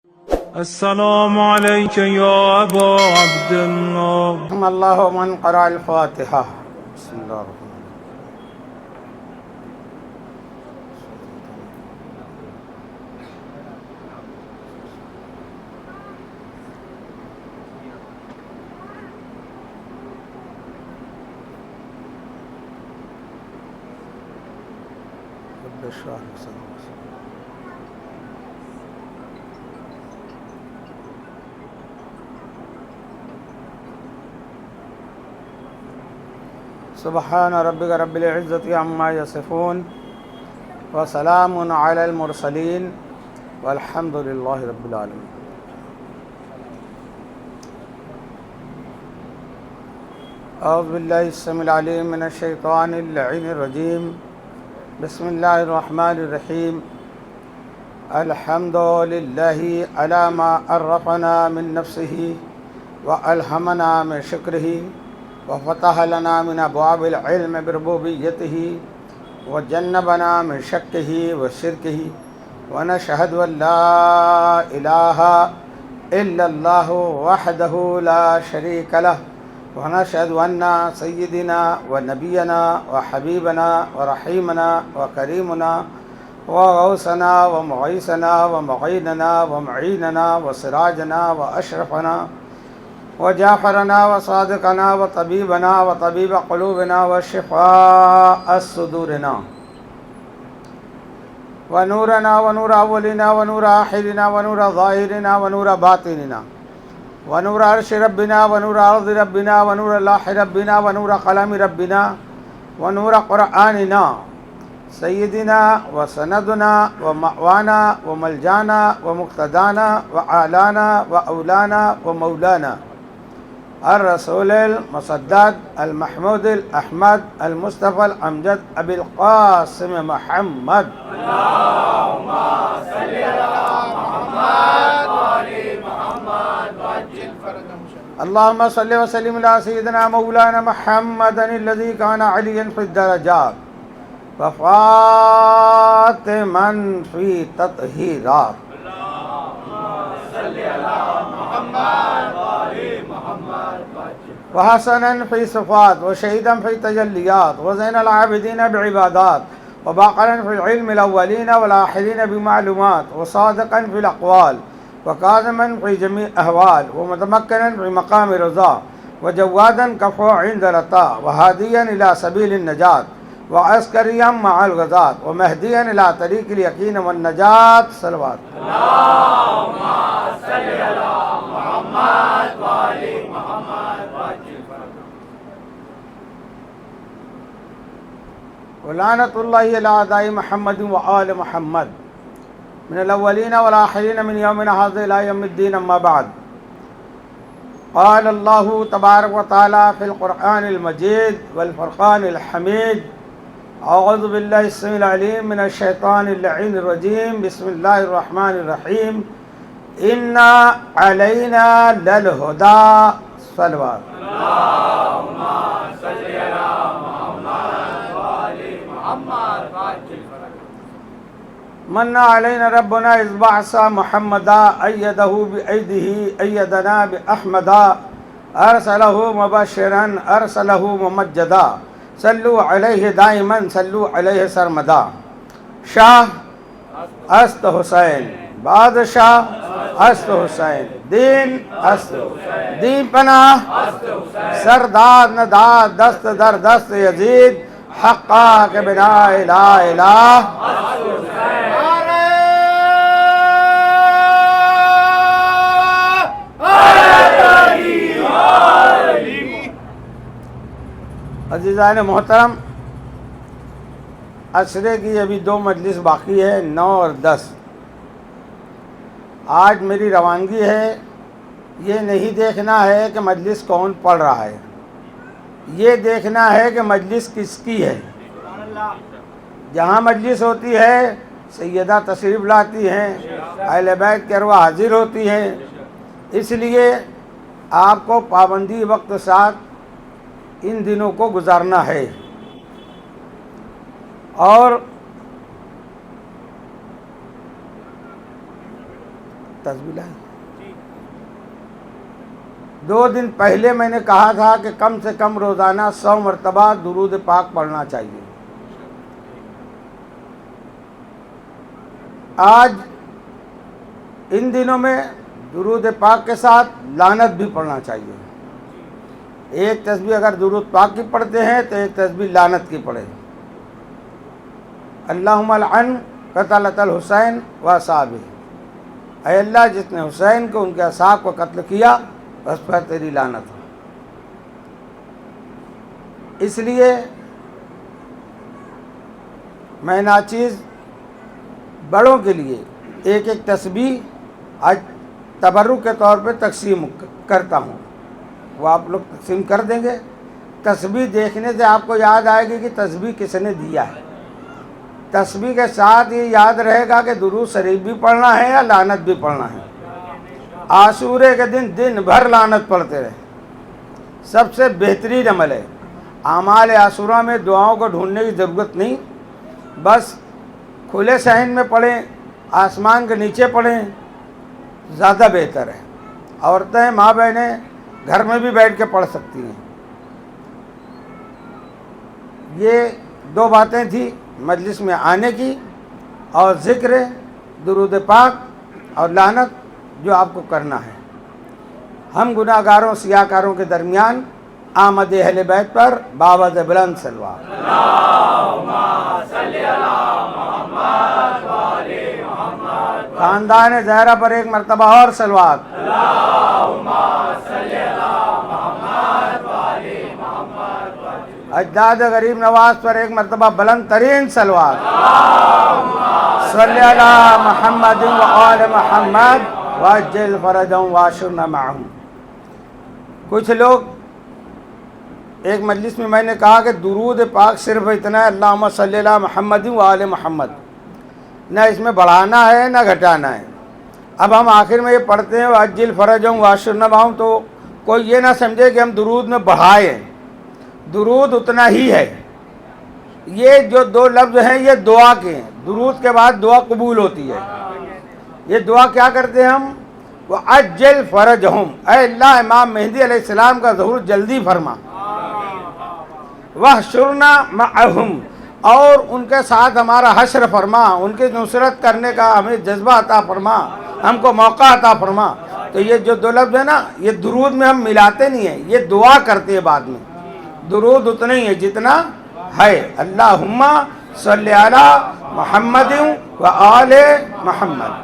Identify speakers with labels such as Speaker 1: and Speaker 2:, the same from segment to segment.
Speaker 1: السلام عليك يا أبا عبد الله.
Speaker 2: رحم الله من قرأ الفاتحة. بسم الله الرحمن الرحيم. رب اشرح لي صدري. سبحان ربك رب العزة عما يصفون وسلام على المرسلين والحمد لله رب العالمين. أعوذ بالله السميع العليم من الشيطان اللعين الرجيم. بسم الله الرحمن الرحيم. الحمد لله على ما عرفنا من نفسه وألهمنا من شكره وفتح لنا من أبواب العلم بربوبيته وجنبنا من شكه وشركه ونشهد أن لا إله إلا الله وحده لا شريك له ونشهد أن سيدنا ونبينا وحبيبنا ورحيمنا وكريمنا وغوثنا ومغيثنا ومعيننا ومعيننا وسراجنا وأشرفنا وجعفرنا وصادقنا وطبيبنا وطبيب قلوبنا وشفاء صدورنا ونورنا ونور أولنا ونور آخرنا ونور ظاهرنا ونور باطننا ونور عرش ربنا ونور أرض ربنا ونور لوح ربنا ونور قلم ربنا ونور قرآننا سيدنا وسندنا ومأوانا وملجانا ومقتدانا وآلانا وأولانا ومولانا الرسول المصدق المحمود الأحمد المصطفى الأمجد أبي القاسم محمد.
Speaker 3: اللهم صل على محمد وآل محمد وعجل فرجهم.
Speaker 2: اللهم صل وسلم على سيدنا مولانا محمد الذي كان عليا في الدرجات وفاطما في تطهيرات.
Speaker 3: صل على محمد وآل محمد وعجل.
Speaker 2: وحسنا في صفات وشهيدا في تجليات وزين العابدين بعبادات وباقرا في العلم الأولين والآخرين بمعلومات وصادقا في الأقوال وكاظما في جميع أهوال ومتمكنا في مقام رضا وجوادا كفو عند رطاء وهاديا إلى سبيل النجاة وعسكريا مع الغزاة ومهديا إلى طريق اليقين والنجاة. صلوات.
Speaker 3: اللهم صل على محمد وآل محمد وعجل فرجهم.
Speaker 2: ولعنة الله على أعداء محمد وآل محمد من الأولين والآخرين من يومنا هذا إلى يوم الدين. أما بعد، قال الله تبارك وتعالى في القرآن المجيد والفرقان الحميد: أعوذ بالله السميع العليم من الشيطان اللعين الرجيم. بسم الله الرحمن الرحيم. إنا علينا للهدى. صلوات.
Speaker 3: اللهم صل على محمد وآل محمد وعجل فرجهم.
Speaker 2: من علينا ربنا إذ بعث محمدا أيده بأيده أيدنا بأحمدا أرسله مبشرا أرسله ممجدا صلوا عليه دائما صلوا عليه سرمدا. شاہ است حسین، بادشاہ است حسین، دین است دین پناہ سرداد نداد دست در دست یزید حقا کے بنا الہ الہ. عزیزان محترم، عشرے کی ابھی 2 مجلس باقی ہے، 9 اور 10. آج میری روانگی ہے، یہ نہیں دیکھنا ہے کہ مجلس کون پڑھ رہا ہے، یہ دیکھنا ہے کہ مجلس کس کی ہے. جہاں مجلس ہوتی ہے سیدہ تشریف لاتی ہیں، اہل بیت کی ارواح حاضر ہوتی ہیں، اس لیے آپ کو پابندی وقت ساتھ ان دنوں کو گزارنا ہے. اور تسبیح لائیں. 2 دن پہلے میں نے کہا تھا کہ کم سے کم روزانہ 100 مرتبہ درود پاک پڑھنا چاہیے. آج ان دنوں میں درود پاک کے ساتھ لعنت بھی پڑھنا چاہیے. ایک تسبیح اگر درود پاک کی پڑھتے ہیں تو ایک تسبیح لعنت کی پڑھیں. اللہم لعن قتلۃ الحسین و اصحابہ، اے اللہ جس نے حسین کو ان کے اصحاب کو قتل کیا اس پر تیری لعنت ہو. اس لیے میں ناچیز بڑوں کے لیے ایک ایک تسبیح آج تبرک کے طور پہ تقسیم کرتا ہوں. وہ آپ لوگ تقسیم کر دیں گے. تسبیح دیکھنے سے آپ کو یاد آئے گی کہ تسبیح کس نے دیا ہے. تسبیح کے ساتھ یہ یاد رہے گا کہ درود شریف بھی پڑھنا ہے یا لعنت بھی پڑھنا ہے. عاشورے کے دن بھر لعنت پڑھتے رہے. سب سے بہترین عمل ہے. اعمال عاشورہ میں دعاؤں کو ڈھونڈنے کی ضرورت نہیں، بس کھلے صحن میں پڑھیں، آسمان کے نیچے پڑھیں، زیادہ بہتر ہے. عورتیں ماں بہنیں گھر میں بھی بیٹھ کے پڑھ سکتی ہیں. یہ 2 باتیں تھیں مجلس میں آنے کی، اور ذکر درود پاک اور لعنت جو آپ کو کرنا ہے. ہم گناہ گاروں سیاہ کاروں کے درمیان آمد اہل بیت پر باوجہ بلند صلوات. خاندان زہرا پر ایک مرتبہ اور صلوات. اجداد غریب نواز پر ایک مرتبہ بلند ترین صلوات. صلی علی محمد و آل محمد وعجل فرجهم واشرنا معهم. کچھ لوگ ایک مجلس میں نے کہا کہ درود پاک صرف اتنا ہے اللہم صلی علی محمد و آل محمد، نہ اس میں بڑھانا ہے نہ گھٹانا ہے. اب ہم آخر میں یہ پڑھتے ہیں وعجل فرجهم واشرنا معهم، تو کوئی یہ نہ سمجھے کہ ہم درود میں بڑھائیں. درود اتنا ہی ہے. یہ جو 2 لفظ ہیں یہ دعا کے ہیں. درود کے بعد دعا قبول ہوتی ہے. یہ دعا کیا کرتے ہیں ہم؟ وَعَجِّلْ فَرَجَهُمْ، اے اللہ امام مہدی علیہ السلام کا ظہور جلدی فرما. وَحْشُرْنَا مَعَهُمْ، اور ان کے ساتھ ہمارا حشر فرما، ان کی نصرت کرنے کا ہمیں جذبہ عطا فرما، ہم کو موقع عطا فرما. تو یہ جو 2 لفظ ہیں نا، یہ درود میں ہم ملاتے نہیں ہیں، یہ دعا کرتے ہیں بعد میں. درود اتنا ہی ہے جتنا ہے. اللہم صلی علی محمد و آل محمد.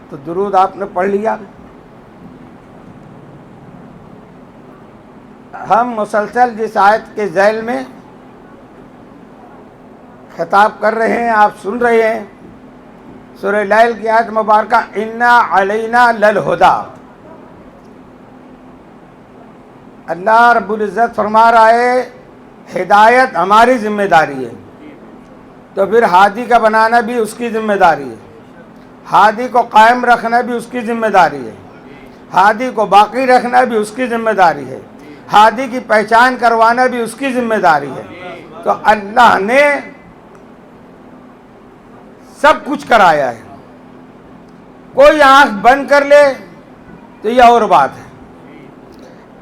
Speaker 2: تو درود آپ نے پڑھ لیا. ہم مسلسل جس آیت کے ذیل میں خطاب کر رہے ہیں آپ سن رہے ہیں، سورہ لیل کی آیت مبارکہ انا علینا للہدی. اللہ رب العزت فرما رہا ہے ہدایت ہماری ذمہ داری ہے، تو پھر ہادی کا بنانا بھی اس کی ذمہ داری ہے، ہادی کو قائم رکھنا بھی اس کی ذمہ داری ہے، ہادی کو باقی رکھنا بھی اس کی ذمہ داری ہے، ہادی کی پہچان کروانا بھی اس کی ذمہ داری ہے. تو اللہ نے سب کچھ کرایا ہے. کوئی آنکھ بند کر لے تو یہ اور بات ہے.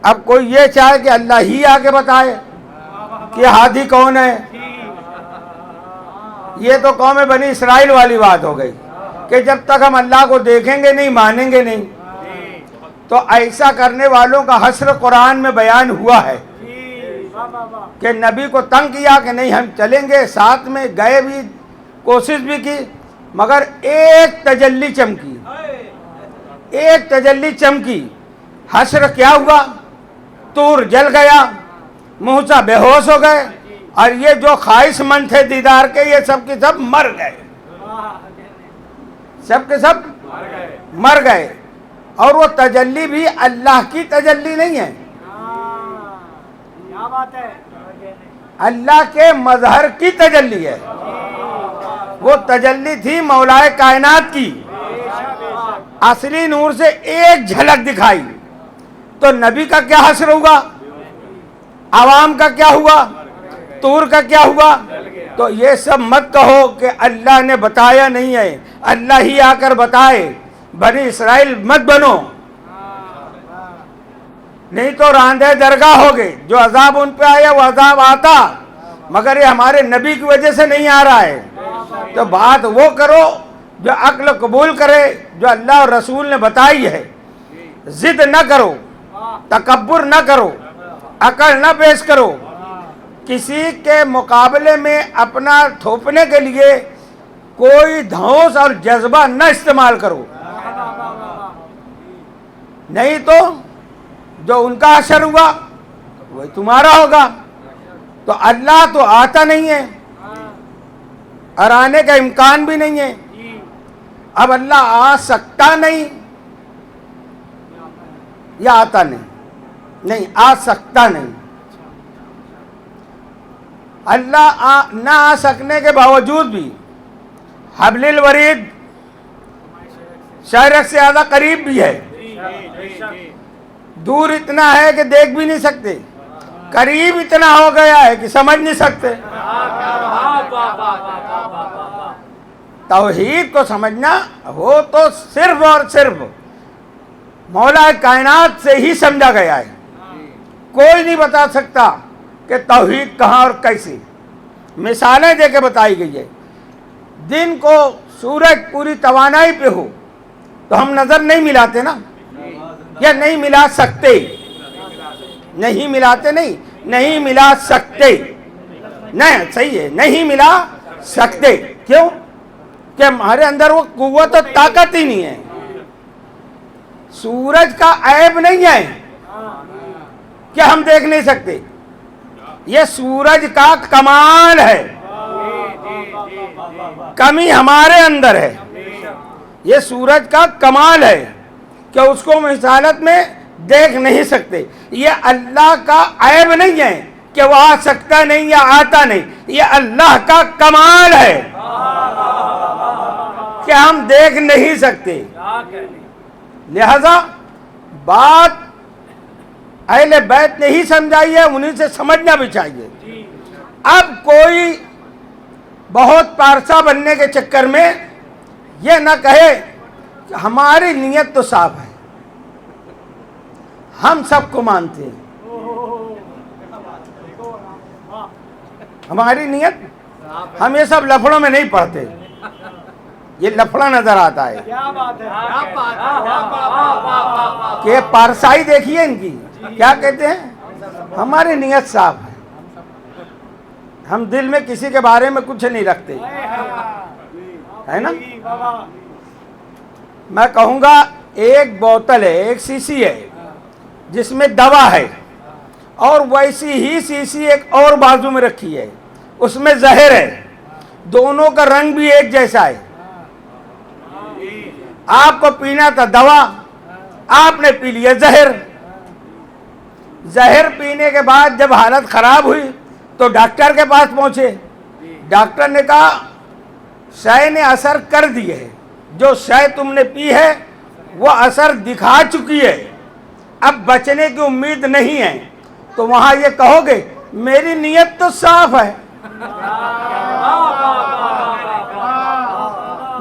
Speaker 2: اب کوئی یہ چاہے کہ اللہ ہی آگے بتائے کہ ہادی کون ہے، یہ تو قوم بنی اسرائیل والی بات ہو گئی کہ جب تک ہم اللہ کو دیکھیں گے نہیں مانیں گے نہیں. تو ایسا کرنے والوں کا حشر قرآن میں بیان ہوا ہے کہ نبی کو تنگ کیا کہ نہیں ہم چلیں گے، ساتھ میں گئے بھی، کوشش بھی کی، مگر ایک تجلی چمکی، ایک تجلی چمکی. حشر کیا ہوا؟ طور جل گیا، موسیٰ بے ہوش ہو گئے، اور یہ جو خواہش مند تھے دیدار کے یہ سب کے سب مر گئے، سب کے سب مر گئے. اور وہ تجلی بھی اللہ کی تجلی نہیں ہے، اللہ کے مظہر کی تجلی ہے. وہ تجلی تھی مولائے کائنات کی، اصلی نور سے ایک جھلک دکھائی. تو نبی کا کیا حشر ہوا، عوام کا کیا ہوا، طور کا کیا ہوا؟ تو یہ سب مت کہو کہ اللہ نے بتایا نہیں ہے، اللہ ہی آ کر بتائے، بنی اسرائیل مت بنو، نہیں تو راندے درگاہ ہوگے۔ جو عذاب ان پہ آیا وہ عذاب آتا، مگر یہ ہمارے نبی کی وجہ سے نہیں آ رہا ہے۔ تو بات وہ کرو جو عقل قبول کرے، جو اللہ اور رسول نے بتائی ہے۔ ضد نہ کرو، تکبر نہ کرو، عقل نہ پیش کرو، کسی کے مقابلے میں اپنا تھوپنے کے لیے کوئی دھوس اور جذبہ نہ استعمال کرو، نہیں تو جو ان کا اثر ہوا وہ تمہارا ہوگا۔ تو اللہ تو آتا نہیں ہے اور آنے کا امکان بھی نہیں ہے۔ اب اللہ آ سکتا نہیں یا آتا نہیں آ سکتا نہیں۔ اللہ نہ آ سکنے کے باوجود بھی حبل الورید شہرک سے زیادہ قریب بھی ہے، دور اتنا ہے کہ دیکھ بھی نہیں سکتے، قریب اتنا ہو گیا ہے کہ سمجھ نہیں سکتے۔ توحید کو سمجھنا ہو تو صرف اور صرف مولا کائنات سے ہی سمجھا گیا ہے، کوئی نہیں بتا سکتا کہ توحید کہاں اور کیسے۔ مثالیں دے کے بتائی گئی ہے۔ دن کو سورج پوری توانائی پہ ہو تو ہم نظر نہیں ملاتے نا، یا نہیں ملا سکتے، نہیں ملاتے، نہیں ملا سکتے، نہیں صحیح ہے، نہیں ملا سکتے۔ کیوں؟ کہ ہمارے اندر وہ قوت و طاقت ہی نہیں ہے۔ سورج کا عیب نہیں ہے کہ ہم دیکھ نہیں سکتے، یہ سورج کا کمال ہے، کمی ہمارے اندر ہے۔ یہ سورج کا کمال ہے کہ اس کو مثالت میں دیکھ نہیں سکتے۔ یہ اللہ کا عیب نہیں ہے کہ وہ آ سکتا نہیں یا آتا نہیں، یہ اللہ کا کمال ہے کہ ہم دیکھ نہیں سکتے۔ لہذا بات اہل بیت نے ہی سمجھائی ہے، انہیں سے سمجھنا بھی چاہیے۔ اب کوئی بہت پارسا بننے کے چکر میں یہ نہ کہے کہ ہماری نیت تو صاف ہے، ہم سب کو مانتے ہیں، ہماری نیت، ہم یہ سب لفڑوں میں نہیں پڑھتے، یہ لفڑا نظر آتا ہے کہ پارسائی دیکھیے ان کی کیا کہتے ہیں، ہماری نیت صاف ہے، ہم دل میں کسی کے بارے میں کچھ نہیں رکھتے، ہے نا۔ میں کہوں گا ایک بوتل ہے، ایک سیسی ہے جس میں دوا ہے، اور ویسی ہی سیسی ایک اور بازو میں رکھی ہے، اس میں زہر ہے، دونوں کا رنگ بھی ایک جیسا ہے۔ آپ کو پینا تھا دوا، آپ نے پی لیا زہر۔ زہر پینے کے بعد جب حالت خراب ہوئی تو ڈاکٹر کے پاس پہنچے، ڈاکٹر نے کہا شے نے اثر کر دی ہے، جو شے تم نے پی ہے وہ اثر دکھا چکی ہے، اب بچنے کی امید نہیں ہے۔ تو وہاں یہ کہو گے میری نیت تو صاف ہے،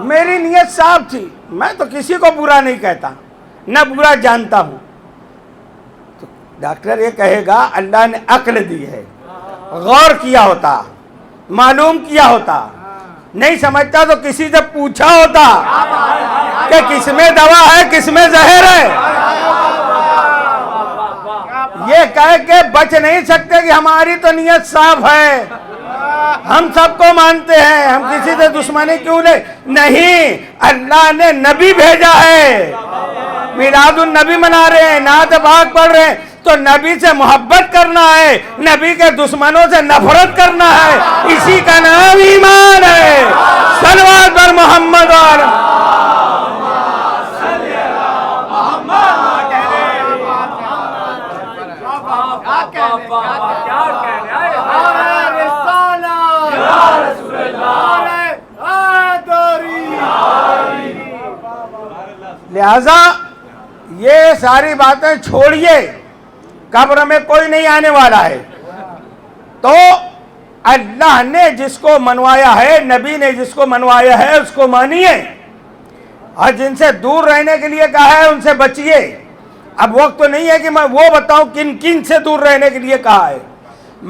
Speaker 2: میری نیت صاف تھی، میں تو کسی کو برا نہیں کہتا، نہ برا جانتا ہوں۔ تو ڈاکٹر یہ کہے گا اللہ نے عقل دی ہے، غور کیا ہوتا، معلوم کیا ہوتا، نہیں سمجھتا تو کسی سے پوچھا ہوتا کہ کس میں دوا ہے کس میں زہر ہے۔ یہ کہہ کے بچ نہیں سکتے کہ ہماری تو نیت صاف ہے، ہم سب کو مانتے ہیں، ہم کسی سے دشمنی کیوں لے؟ نہیں، اللہ نے نبی بھیجا ہے، میلاد النبی منا رہے ہیں، نعت پاک پڑھ رہے ہیں، تو نبی سے محبت کرنا ہے، نبی کے دشمنوں سے نفرت کرنا ہے، اسی کا نام ایمان ہے۔ صلوات بر محمد اور لہذا یہ ساری باتیں چھوڑیے، قبر میں کوئی نہیں آنے والا ہے، تو اللہ نے جس کو منوایا ہے، نبی نے جس کو منوایا ہے اس کو مانیے، اور جن سے دور رہنے کے لیے کہا ہے ان سے بچیے۔ اب وقت تو نہیں ہے کہ میں وہ بتاؤں کن کن سے دور رہنے کے لیے کہا ہے،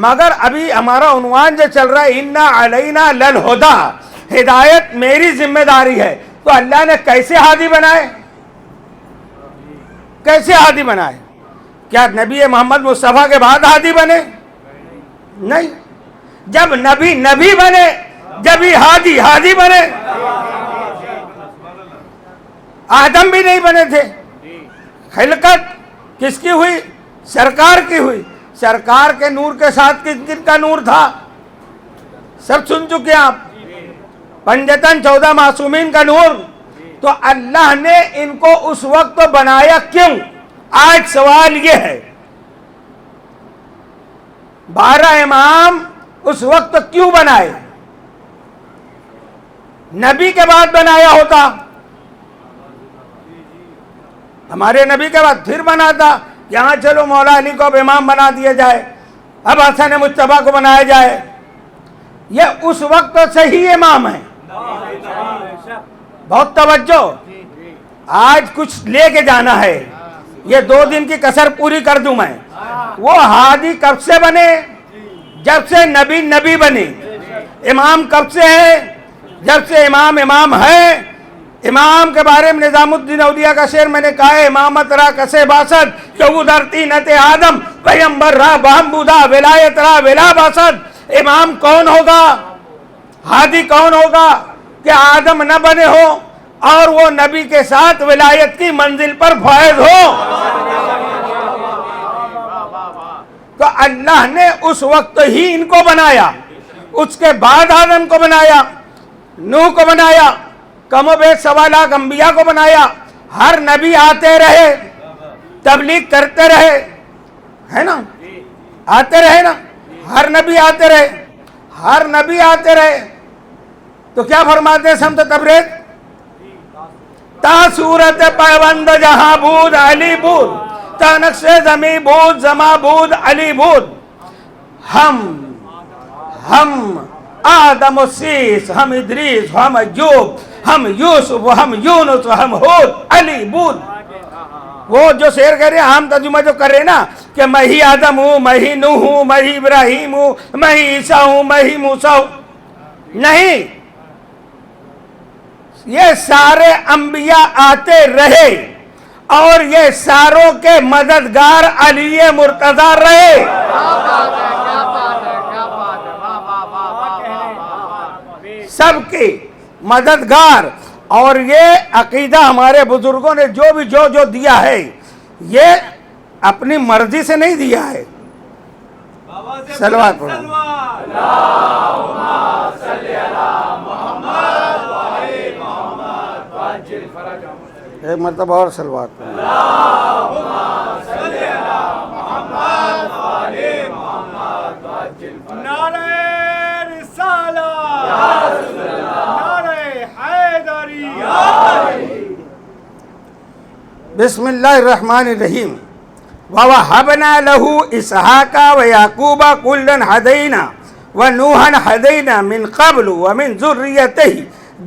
Speaker 2: مگر ابھی ہمارا عنوان جو چل رہا ہے اِنَّا عَلَيْنَا لَلْهُدَىٰ، ہدایت میری ذمہ داری ہے، تو اللہ نے کیسے ہادی بنائے؟ کیسے ہادی بنائے؟ کیا نبی محمد مصطفیٰ کے بعد ہادی بنے؟ نہیں، جب نبی نبی بنے جب ہی ہادی ہادی بنے۔ آدم بھی نہیں بنے تھے، خلقت کس کی ہوئی؟ سرکار کی ہوئی۔ سرکار کے نور کے ساتھ کن کن کا نور تھا؟ سب سن چکے آپ، پنجتن 14 معصومین کا نور۔ تو اللہ نے ان کو اس وقت بنایا کیوں؟ آج سوال یہ ہے 12 امام اس وقت کیوں بنائے؟ نبی کے بعد بنایا ہوتا، ہمارے نبی کے بعد پھر بناتا، یہاں چلو مولا علی کو اب امام بنا دیا جائے، اب حسن مجتبیٰ کو بنایا جائے۔ یہ اس وقت صحیح امام ہے۔ بہت توجہ، آج کچھ لے کے جانا ہے، یہ 2 دن کی کسر پوری کر دوں میں۔ وہ ہادی کب سے بنے؟ جب سے نبی نبی بنے۔ امام کب سے ہے؟ جب سے امام امام ہے۔ امام کے بارے میں نظام الدین اولیاء کا شعر میں نے کہا ہے، امامت را کسے باسد کہ وہ در طینت آدم، پیمبر را بہم بودا ولایت را ولا باسد۔ امام کون ہوگا؟ ہادی کون ہوگا؟ کہ آدم نہ بنے ہو اور وہ نبی کے ساتھ ولایت کی منزل پر فائز ہو۔ تو اللہ نے اس وقت ہی ان کو بنایا، اس کے بعد آدم کو بنایا، نوح کو بنایا، کم و بیش 1.25 لاکھ انبیاء کو بنایا۔ ہر نبی آتے رہے، تبلیغ کرتے رہے، ہے نا؟ آتے رہے نا، ہر نبی آتے رہے، ہر نبی آتے رہے۔ تو کیا فرماتے ہیں سمت تبریز؟ تا صورت پیوند جہاں بود علی بود، تا نقش زمیں بود زما بود علی بود۔ ہم آدم و سیس، ہم ادریس، ہم ایوب، ہم یوسف، ہم یونس، ہم ہود، علی بود۔ وہ جو شعر کہہ رہے ہیں، عام ترجمہ جو کر رہے ہیں نا کہ میں ہی آدم ہوں، میں ہی نوح ہوں، میں ہی ابراہیم ہوں، میں ہی عیسیٰ ہوں، میں ہی موسیٰ ہوں، نہیں، یہ سارے انبیاء آتے رہے اور یہ ساروں کے مددگار علی مرتضیٰ رہے۔ سب کی مددگار۔ اور یہ عقیدہ ہمارے بزرگوں نے جو بھی جو دیا ہے، یہ اپنی مرضی سے نہیں دیا ہے۔ صلوات پڑھو۔ ایک مرتبہ اور صلوات پڑھو۔
Speaker 3: نعرہ رسالت، نعرہ حیدری۔
Speaker 2: بسم اللہ الرحمن الرحیم۔ وَوَهَبْنَا لَهُ إِسْحَاقَ وَيَعْقُوبَ كُلًّا هَدَيْنَا وَنُوحًا هَدَيْنَا مِنْ قَبْلُ وَمِنْ ذُرِّيَّتِهِ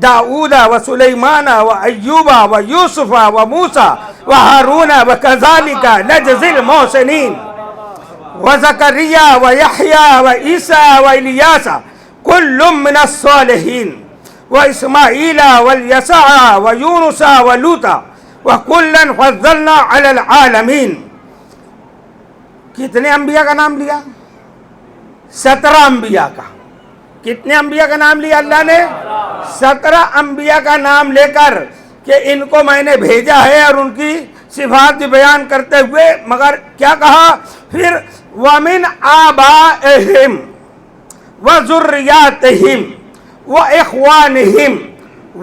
Speaker 2: داؤد وسليمان وأيوب ويوسف وموسى وهارون وكذلك نجزي المحسنين وزكريا ويحيى وعيسى وإلياس كل من الصالحين وإسماعيل واليسع ويونس ولوطا وكلا فضلنا على العالمين۔ کتنے انبیاء کا نام لیا؟ 17 انبیاء کا۔ کتنے انبیاء کا نام لیا اللہ نے؟ 17 انبیاء کا نام لے کر کہ ان کو میں نے بھیجا ہے، اور ان کی صفات بیان کرتے ہوئے مگر کیا کہا پھر؟ وَمِنْ آبَائِهِمْ وَذُرِّيَّاتِهِمْ وَإِخْوَانِهِمْ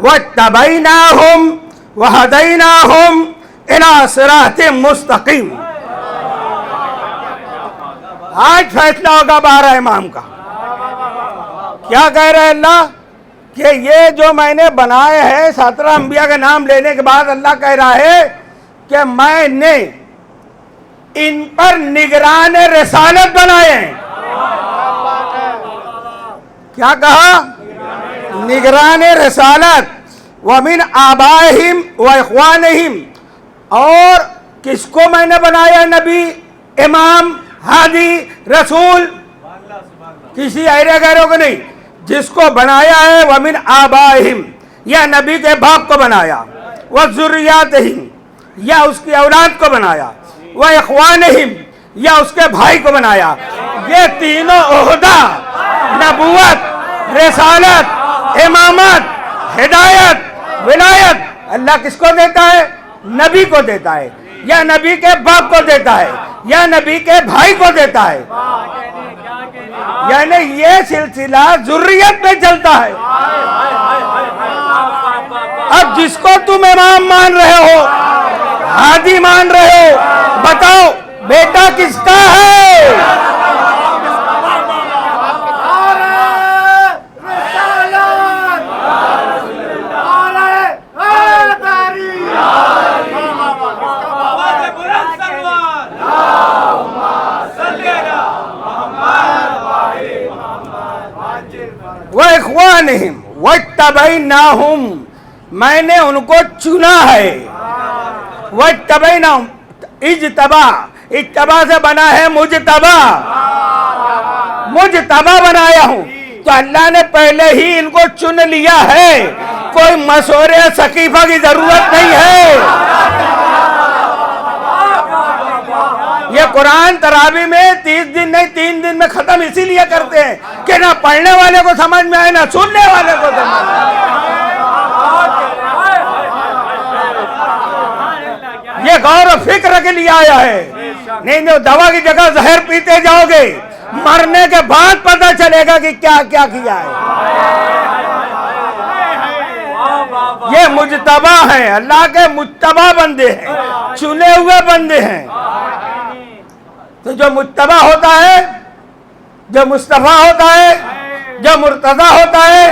Speaker 2: وَاتَّبَعْنَاهُمْ وَهَدَيْنَاهُمْ إِلَىٰ صِرَاطٍ مُسْتَقِيمٍ۔ آج فیصلہ ہوگا 12 امام کا۔ کیا کہہ رہے اللہ کہ یہ جو میں نے بنائے ہیں 17 انبیاء کا نام لینے کے بعد اللہ کہہ رہا ہے کہ میں نے ان پر نگران رسالت بنائے ہیں۔ کیا کہا؟ نگران رسالت ومن آبائہم و اخوانہم، اور کس کو میں نے بنایا نبی، امام، ہادی، رسول؟ کسی ایرے غیروں کو نہیں، جس کو بنایا ہے ومن آبائہم، یا نبی کے باپ کو بنایا، وذریاتہم، یا اس کی اولاد کو بنایا، واخوانہم، یا اس کے بھائی کو بنایا۔ یہ تینوں عہدہ، نبوت، رسالت، امامت، ہدایت، ولایت، اللہ کس کو دیتا ہے؟ نبی کو دیتا ہے، یا نبی کے باپ کو دیتا ہے، یا نبی کے بھائی کو دیتا ہے۔ یعنی یہ سلسلہ ذریت میں چلتا ہے۔ اب جس کو تم امام مان رہے ہو، ہادی مان رہے ہو، بتاؤ بیٹا کس کا ہے؟ وَإِخْوَانِهِمْ وَاتَّبَعْنَاهُمْ، میں نے ان کو چنا ہے۔ وَاتَّبَعْنَاهُمْ، اجتبا سے بنا ہے مجتبا، مجتبا بنایا ہوں، تو اللہ نے پہلے ہی ان کو چن لیا ہے، کوئی مشورے سقیفہ کی ضرورت نہیں ہے۔ یہ قرآن تراویح میں 30 دن نہیں 3 دن میں ختم اسی لیے کرتے ہیں کہ نہ پڑھنے والے کو سمجھ میں آئے نہ سننے والے کو سمجھ میں آئے۔ یہ غور و فکر کے لیے آیا ہے، نہیں جو دوا کی جگہ زہر پیتے جاؤ گے، مرنے کے بعد پتہ چلے گا کہ کیا کیا کیا ہے۔ یہ مجتبہ ہیں، اللہ کے مجتبہ بندے ہیں، چنے ہوئے بندے ہیں۔ تو جو مجتبہ ہوتا ہے، جو مصطفیٰ ہوتا ہے، جو مرتضی ہوتا ہے،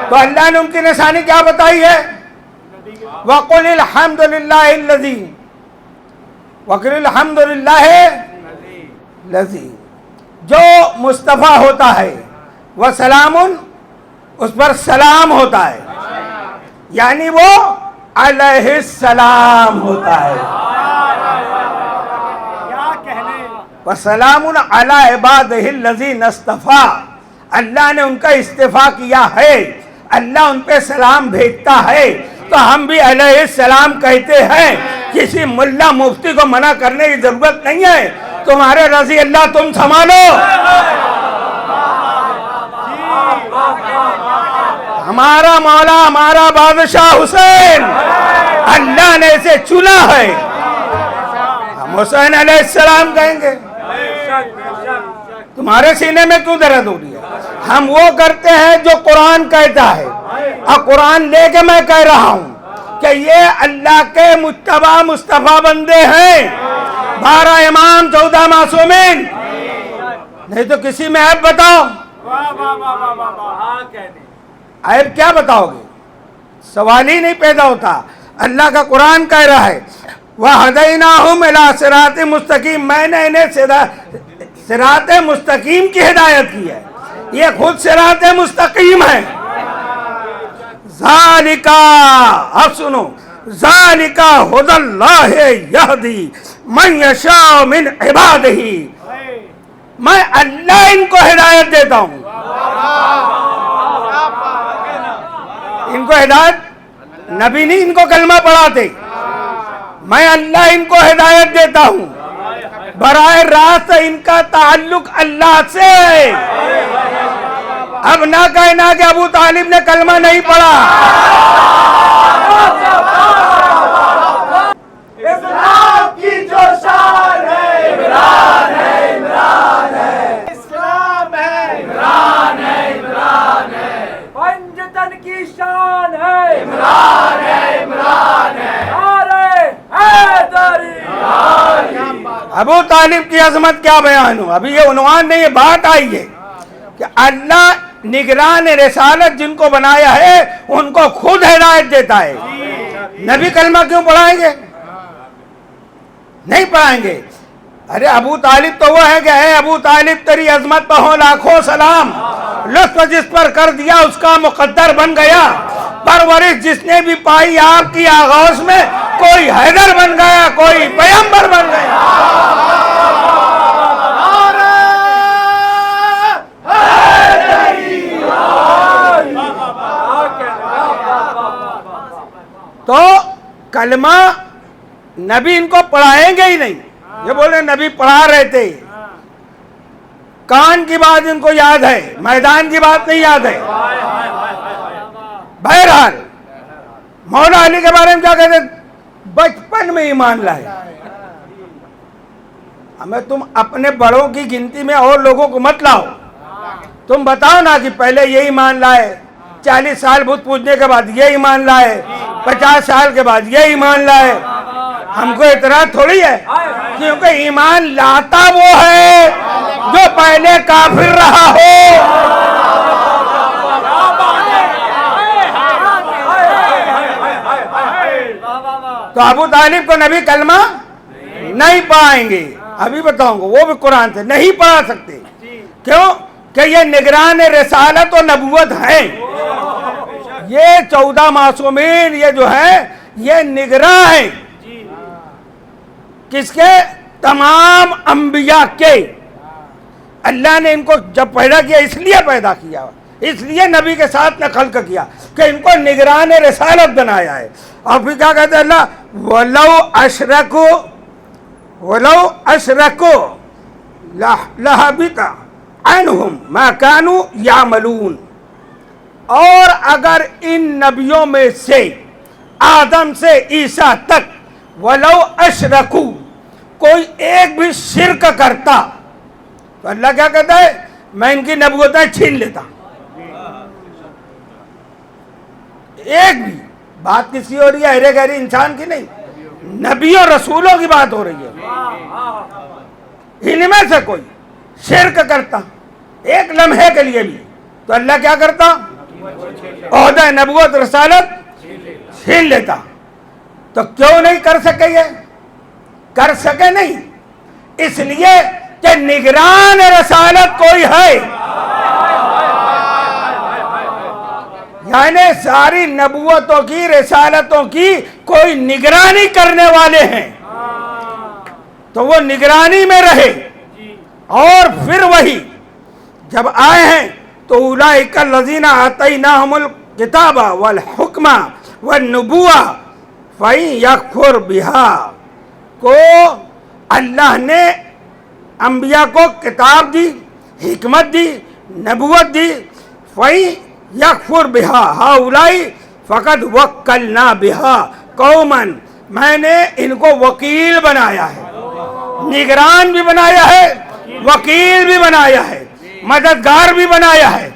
Speaker 2: تو اللہ نے ان کی نشانی کیا بتائی ہے؟ وَقُلِ الْحَمْدُ لِلَّهِ الَّذِي، وَقُلِ الْحَمْدُ لِلَّهِ الَّذِي، جو مصطفیٰ ہوتا ہے، وَسَلَامٌ، اس پر سلام ہوتا ہے، یعنی وہ علیہ السلام ہوتا ہے۔ وَسَلَامٌ عَلَىٰ عِبَادِهِ الَّذِينَ اصْطَفَىٰ، اللہ نے ان کا استفاء کیا ہے، اللہ ان پہ سلام بھیجتا ہے، تو ہم بھی علیہ السلام کہتے ہیں۔ کسی ملا مفتی کو منع کرنے کی ضرورت نہیں ہے، تمہارے رضی اللہ تم سنبھالو۔ ہمارا مولا، ہمارا بادشاہ حسین، اللہ نے اسے چنا ہے، ہم حسین علیہ السلام کہیں گے۔ تمہارے سینے میں کیوں درد ہو رہی ہے؟ ہم وہ کرتے ہیں جو قرآن کہتا ہے، اور قرآن لے کے میں کہہ رہا ہوں کہ یہ اللہ کے مجتبی مصطفیٰ بندے ہیں، 12 امام 14 معصومین، نہیں تو کسی میں عیب بتاؤ، عیب کیا بتاؤ گے؟ سوال ہی نہیں پیدا ہوتا۔ اللہ کا قرآن کہہ رہا ہے وَهَدَيْنَاهُمْ إِلَىٰ صِرَاطٍ مُسْتَقِيمٍ، میں نے انہیں صراط مستقیم کی ہدایت کی ہے، یہ خود صراط مستقیم ہے۔ ذَلِكَ، اب سنو، ذَلِكَ هُدَى اللَّهِ يَهْدِي مَن يَشَاءُ مِنْ عِبَادِهِ، میں اللہ ان کو ہدایت دیتا ہوں۔ ان کو ہدایت نبی نہیں ان کو کلمہ پڑھاتے، میں اللہ ان کو ہدایت دیتا ہوں، براہ راست ان کا تعلق اللہ سے ہے۔ اب نہ کہنا کہ ابو طالب نے کلمہ نہیں پڑھا۔
Speaker 3: اسلام کی جو شان ہے عمران ہے، عمران ہے، اسلام ہے عمران ہے، عمران ہے، پنجتن کی شان ہے عمران ہے، عمران ہے،
Speaker 2: ابو طالب کی عظمت کیا بیان ہو؟ ابھی یہ عنوان نہیں، یہ بات آئی ہے کہ اللہ نگران رسالت جن کو بنایا ہے ان کو خود ہدایت دیتا ہے۔ نبی کلمہ کیوں پڑھائیں گے؟ نہیں پڑھائیں گے۔ ارے ابو طالب تو وہ ہے کہ اے ابو طالب تیری عظمت پہ ہو لاکھوں سلام، لطف جس پر کر دیا اس کا مقدر بن گیا، پرورش جس نے بھی پائی آپ کی آغوش میں، کوئی حیدر بن گیا، کوئی پیغمبر بن گیا۔ تو کلمہ نبی ان کو پڑھائیں گے ہی نہیں، یہ بولے نبی پڑھا رہے تھے، کان کی بات ان کو یاد ہے، میدان کی بات نہیں یاد ہے۔ بہرحال مولا علی کے بارے میں کیا کہتے ہیں؟ بچپن میں ایمان لائے۔ ہمیں تم اپنے بڑوں کی گنتی میں اور لوگوں کو مت لاؤ، تم بتاؤ نا کہ پہلے یہ ایمان لائے، 40 سال بت پوجنے کے بعد یہ ایمان لائے، 50 سال کے بعد یہ ایمان لائے۔ ہم کو اعتراض تھوڑی ہے، کیونکہ ایمان لاتا وہ ہے جو پہلے کافر رہا ہو۔ تو ابو طالب کو نبی کلمہ نہیں پڑھائیں گے، ابھی بتاؤں گا، وہ بھی قرآن سے نہیں پڑھا سکتے۔ کیوں؟ کہ یہ نگران رسالت و نبوت ہیں، یہ 14 معصومین یہ جو ہے یہ نگراں ہیں، کس کے؟ تمام انبیاء کے۔ اللہ نے ان کو جب پیدا کیا اس لیے پیدا کیا، اس لیے نبی کے ساتھ نے خلق کیا کہ ان کو نگران رسالت بنایا ہے۔ اور پھر کیا کہتے ہیں اللہ؟ وَلَوْ أَشْرَكُوا لَحَبِطَ عَنْهُمْ مَا كَانُوا يَعْمَلُونَ۔ اور اگر ان نبیوں میں سے آدم سے عیسیٰ تک وَلَوْ أَشْرَكُوا کوئی ایک بھی شرک کرتا تو اللہ کیا کہتا ہے؟ میں ان کی نبوتیں چھین لیتا۔ ایک بھی بات کسی ہو رہی ہے، ارے گہری انسان کی نہیں، نبی اور رسولوں کی بات ہو رہی ہے۔ ان میں سے کوئی شرک کرتا ایک لمحے کے لیے بھی تو اللہ کیا کرتا؟ عہدہ نبوت رسالت چھین لیتا۔ تو کیوں نہیں کر سکے؟ یہ کر سکے نہیں، اس لیے کہ نگران رسالت کوئی ہے، یعنی ساری نبوتوں کی رسالتوں کی کوئی نگرانی کرنے والے ہیں، تو وہ نگرانی میں رہے۔ اور پھر وہی جب آئے ہیں تو اولئک الذین آتیناہم الکتاب والحکم والنبوۃ فإن یکفر بہا کو اللہ نے انبیاء کو کتاب دی، حکمت دی، نبوت دی۔ فإن یکفر بہا ہؤلاء فقد وکلنا بہا قوما، میں نے ان کو وکیل بنایا ہے، نگران بھی بنایا ہے، وکیل بھی بنایا ہے، مددگار بھی بنایا ہے۔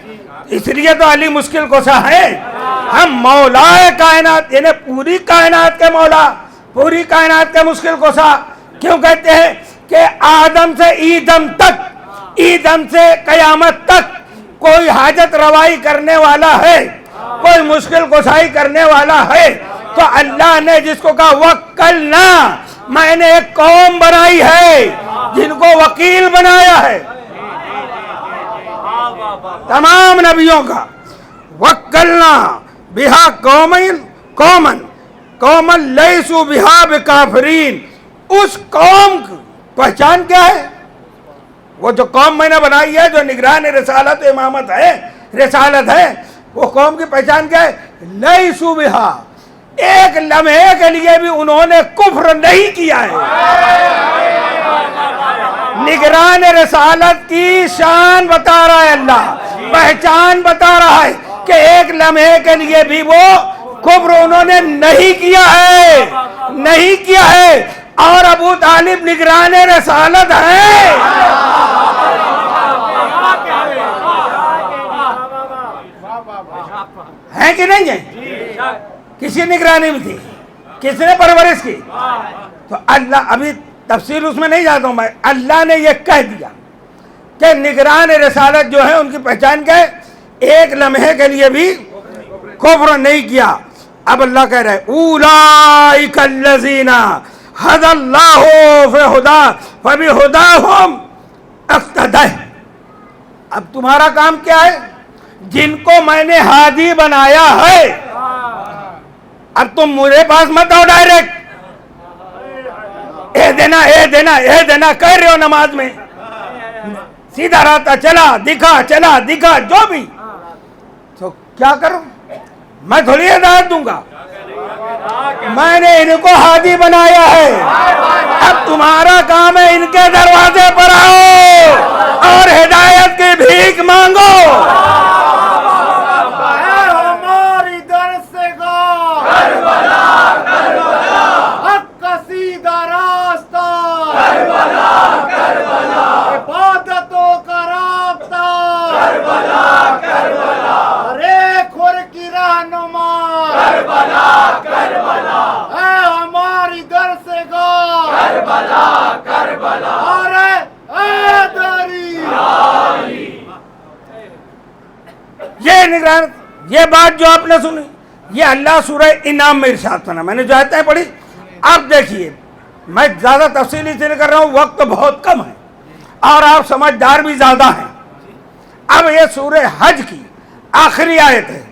Speaker 2: اس لیے تو علی مشکل کشا ہے۔ ہم مولا کائنات یعنی پوری کائنات کے مولا، پوری کائنات کے مشکل کشا کیوں کہتے ہیں؟ کہ آدم سے ایدم تک، ایدم سے قیامت تک کوئی حاجت روائی کرنے والا ہے، کوئی مشکل کشائی کرنے والا ہے، تو اللہ نے جس کو کہا وکلنا، میں نے ایک قوم بنائی ہے جن کو وکیل بنایا ہے تمام نبیوں کا۔ وکلنا بہا قوما لیسوا بہا بکافرین، اس قوم کی پہچان کیا ہے؟ وہ جو قوم میں نے بنائی ہے جو نگران رسالت و امامت ہے، رسالت ہے، وہ قوم کی پہچان کیا ہے؟ لیسوا بہا، ایک لمحے کے لیے بھی انہوں نے کفر نہیں کیا ہے۔ نگران رسالت کی شان بتا رہا ہے اللہ، پہچان بتا رہا ہے کہ ایک لمحے کے لیے بھی وہ کفر انہوں نے نہیں کیا ہے، نہیں کیا ہے۔ اور ابو طالب نگران رسالت ہے۔ ہے کہ نہیں ہے؟ کسی نگرانی میں تھی، کس نے پرورش کی؟ تو اللہ، ابھی تفصیل اس میں نہیں جاتا ہوں میں، اللہ نے یہ کہہ دیا کہ نگران رسالت جو ہے ان کی پہچان کیا ہے؟ ایک لمحے کے لیے بھی کفر نہیں کیا۔ اب اللہ کہہ رہے اولئک الذین ھدی اللہ فبہداہم اقتدی۔ اب تمہارا کام کیا ہے؟ جن کو میں نے ہادی بنایا ہے. اب تم میرے پاس مت آؤ ڈائریکٹ اے دینا اے دینا اے دینا کہہ رہے ہو نماز میں. سیدھا راستہ چلا دکھا جو بھی. تو کیا کروں؟ میں تھوڑی ہدایت دوں گا. میں نے ان کو ہادی بنایا ہے. اب تمہارا کام ہے ان کے دروازے پر آؤ اور ہدایت کی بھیک مانگو.
Speaker 3: ہماری در سے گو کربلا حق کا سیدھا راستہ کربلا عبادتوں کا رابطہ کربلا ہر ایک خور کی رہنما کربلا اے ہماری در سے گو کربلا ارے اے داری.
Speaker 2: یہ بات جو آپ نے سنی یہ اللہ سورہ انعام میں ارشاد فرمایا. میں نے جو آیتیں پڑھی آپ دیکھیے. میں زیادہ تفصیلی سے نہیں کر رہا ہوں, وقت بہت کم ہے اور آپ سمجھدار بھی زیادہ ہیں. اب یہ سورہ حج کی آخری آیت ہے.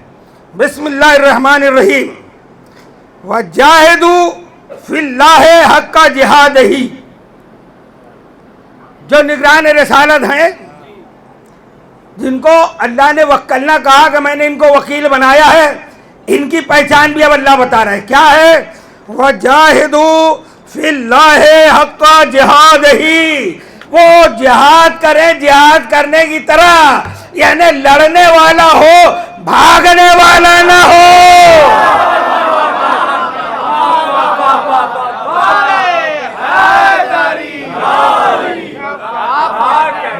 Speaker 2: بسم اللہ الرحمن الرحیم. وَجَاهِدُوا فِي اللَّهِ حَقَّ جِهَادِهِ. جو نگران رسالت ہیں جن کو اللہ نے وکلنا کہا کہ میں نے ان کو وکیل بنایا ہے, ان کی پہچان بھی اب اللہ بتا رہا ہے. کیا ہے؟ وَجَاهِدُوا فِي اللَّهِ حَقَّ جِهَادِهِ. وہ جہاد کریں جہاد کرنے کی طرح, یعنی لڑنے والا ہو بھاگنے والا نہ ہو.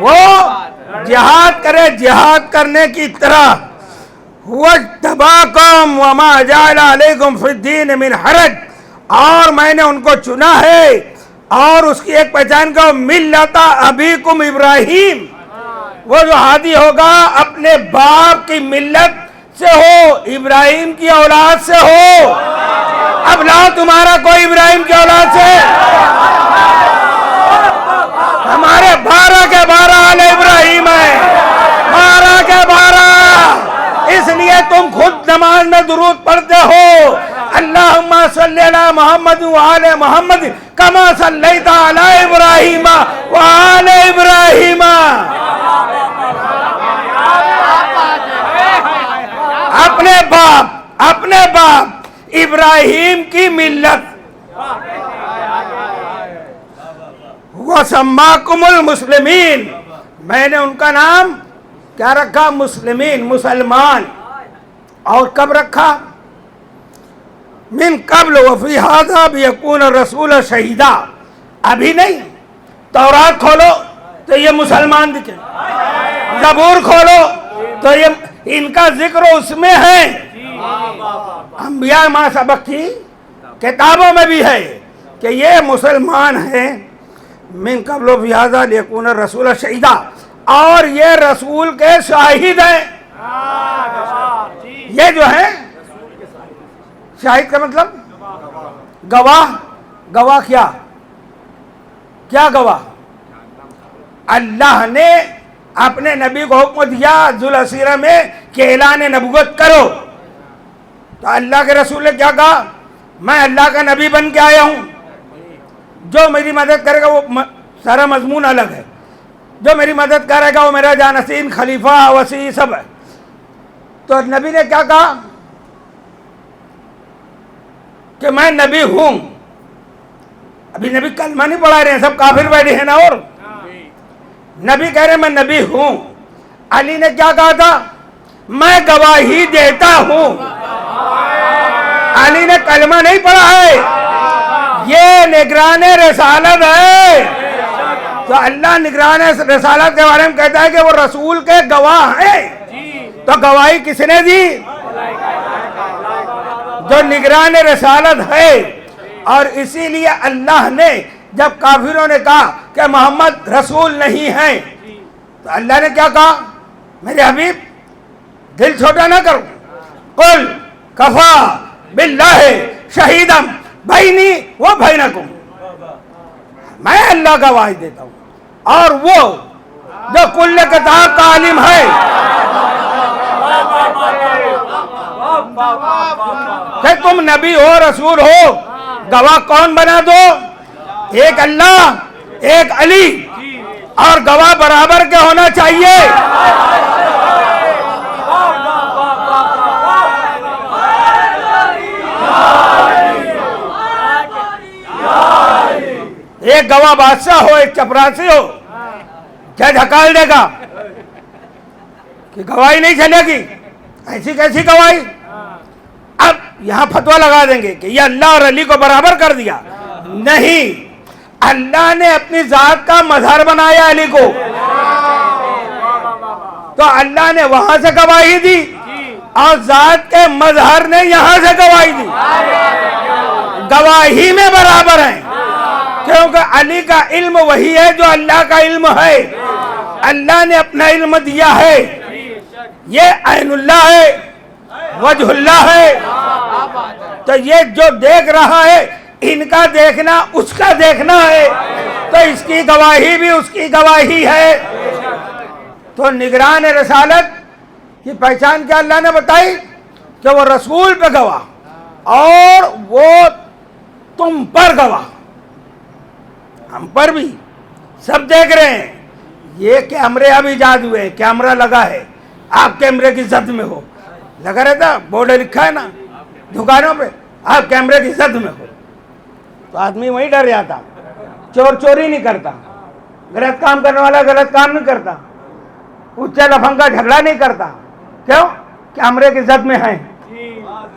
Speaker 2: وہ جہاد کرے جہاد کرنے کی طرح. وَاجْتَبَاكُمْ وَمَا جَعَلَ عَلَيْكُمْ فِي الدِّينِ مِنْ حَرَجٍ. اور میں نے ان کو چنا ہے اور اس کی ایک پہچان کا ملت ابیکم ابراہیم. وہ جو ہادی ہوگا اپنے باپ کی ملت سے ہو, ابراہیم کی اولاد سے ہو. اب لا تمہارا کوئی ابراہیم کی اولاد سے, ہمارے 12 کے 12 آل ابراہیم ہیں, 12 کے 12. اس لیے تم خود نماز میں درود پڑھتے ہو, اللہم صلی علی محمد وآل محمد کما صلیت علی ابراہیم وآل ابراہیم. اپنے باپ ابراہیم کی ملت. وَسَمَّاكُمُ الْمُسْلِمِينَ. میں نے ان کا نام کیا رکھا؟ مسلمین, مسلمان. اور کب رکھا؟ من قبل وفی هذا بيكون الرسول شہیدا. ابھی نہیں. تورات کھولو تو یہ مسلمان دکھے, زبور کھولو تو یہ ان کا ذکر اس میں ہے. انبیاء ما سبق کی کتابوں میں بھی ہے کہ یہ مسلمان ہیں. من قبل وفی هذا ليكون الرسول شہیدا. اور یہ رسول کے شاہد ہیں. یہ جو ہے شاہد کا مطلب گواہ. گواہ کیا گواہ؟ اللہ نے اپنے نبی کو حکم دیا ذوالحجہ میں کہ اعلان نبوت کرو, تو اللہ کے رسول نے کیا کہا؟ میں اللہ کا نبی بن کے آیا ہوں, جو میری مدد کرے گا وہ سارا مضمون الگ ہے, جو میری مدد کرے گا وہ میرا جانشین خلیفہ وسیع سب ہے. تو نبی نے کیا کہا کہ میں نبی ہوں. ابھی نبی کلمہ نہیں پڑھا رہے ہیں, سب کافر بیٹھے ہیں نا. اور نبی کہہ رہے ہیں میں نبی ہوں. علی نے کیا کہا تھا؟ میں گواہی دیتا ہوں. علی نے کلمہ نہیں پڑھا ہے, یہ نگران رسالت ہے. تو اللہ نگران رسالت کے بارے میں کہتا ہے کہ وہ رسول کے گواہ ہیں. تو گواہی کس نے دی؟ جو نگران رسالت ہے. اور اسی لیے اللہ نے جب کافروں نے کہا کہ محمد رسول نہیں ہیں, تو اللہ نے کیا کہا؟ میرے حبیب دل چھوٹا نہ کرو. قل کفا باللہ شہیدا بینی و بینکم. میں اللہ کا گواہی دیتا ہوں, اور وہ جو کل کتاب کا عالم ہے کہ تم نبی ہو رسول ہو، گواہ کون بنا دو؟ ایک اللہ، ایک علی، اور گواہ برابر کے ہونا چاہیے۔ ایک گواہ بادشاہ ہو، ایک چپراسی ہو، کیا دھکال دے گا کہ گواہی نہیں چلے گی؟ ایسی کیسی گواہی؟ اب یہاں فتویٰ لگا دیں گے کہ یہ اللہ اور علی کو برابر کر دیا۔ نہیں، اللہ نے اپنی ذات کا مظہر بنایا علی کو، تو اللہ نے وہاں سے گواہی دی اور ذات کے مظہر نے یہاں سے گواہی دی۔ گواہی میں برابر ہیں، کیونکہ علی کا علم وہی ہے جو اللہ کا علم ہے۔ اللہ نے اپنا علم دیا ہے، یہ عین اللہ ہے، وجہ اللہ ہے، تو یہ جو دیکھ رہا ہے ان کا دیکھنا اس کا دیکھنا ہے، تو اس کی گواہی بھی اس کی گواہی ہے۔ تو نگران رسالت کی پہچان کیا اللہ نے بتائی؟ کہ وہ رسول پہ گواہ اور وہ تم پر گواہ، ہم پر بھی، سب دیکھ رہے ہیں۔ یہ کیمرے اب ایجاد ہوئے، کیمرہ لگا ہے، آپ کیمرے کی زد میں ہو، لگا رہتا بورڈ لکھا ہے نا دکانوں پہ، آپ کیمرے کی زد میں ہو تو آدمی وہیں ڈر جاتا۔ چور چوری نہیں کرتا، غلط کام کرنے والا غلط کام نہیں کرتا، اونچے لفنگا جھگڑا نہیں کرتا، کیوں؟ کیمرے کی زد میں ہیں،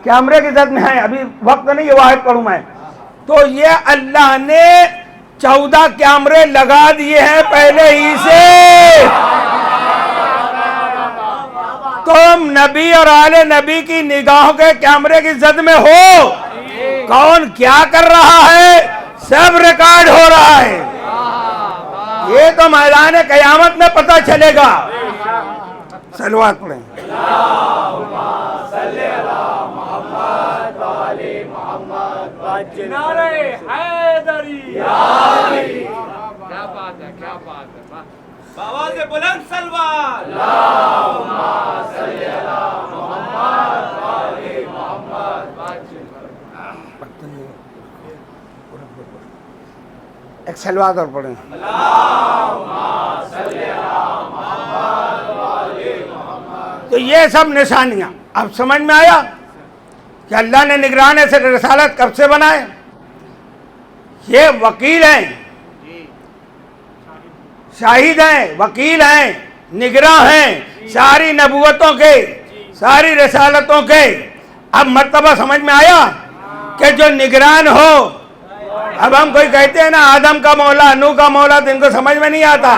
Speaker 2: کیمرے کی زد میں ہیں۔ ابھی وقت نہیں، یہ واحد پڑھوں میں۔ تو یہ اللہ نے 14 کیمرے لگا دیے ہیں پہلے ہی سے۔ تم نبی اور آل نبی کی نگاہوں کے کیمرے کی زد میں ہو، کون کیا کر رہا ہے سب ریکارڈ ہو رہا ہے۔ یہ تو میدان قیامت میں پتہ چلے گا۔ صلوات پڑھیں۔
Speaker 3: نعرہ حیدری، کیا بات ہے، کیا بات ہے، آواز بلند سلوات۔ اللہم صلی علی محمد وآل محمد۔
Speaker 2: ایک صلوات اور پڑھیں۔ تو یہ سب نشانیاں اب سمجھ میں آیا کہ اللہ نے نگران رسالت کب سے بنائے؟ یہ وکیل ہیں، شاہد ہیں، وکیل ہیں، نگراں ہیں ساری نبوتوں کے، ساری رسالتوں کے۔ اب مرتبہ سمجھ میں آیا کہ جو نگران ہو، اب ہم کوئی کہتے ہیں نا آدم کا مولا، نوح کا مولا، تو ان کو سمجھ میں نہیں آتا۔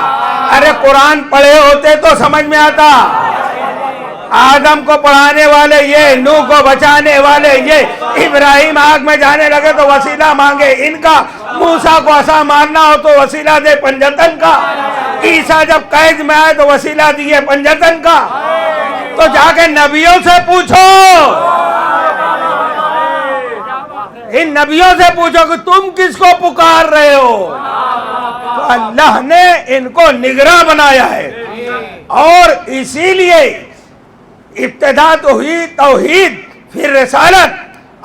Speaker 2: ارے قرآن پڑھے ہوتے تو سمجھ میں آتا۔ آدم کو پڑھانے والے یہ، نوح کو بچانے والے یہ، ابراہیم آگ میں جانے لگے تو وسیلہ مانگے ان کا، موسیٰ کو عصا مارنا ہو تو وسیلہ دے پنجتن کا، عیسیٰ جب قید میں آئے تو وسیلہ دیے پنجتن کا۔ تو جا کے نبیوں سے پوچھو، ان نبیوں سے پوچھو کہ تم کس کو پکار رہے ہو؟ تو اللہ نے ان کو نگراں بنایا ہے، اور اسی لیے ابتدا تو ہوئی توحید، پھر رسالت،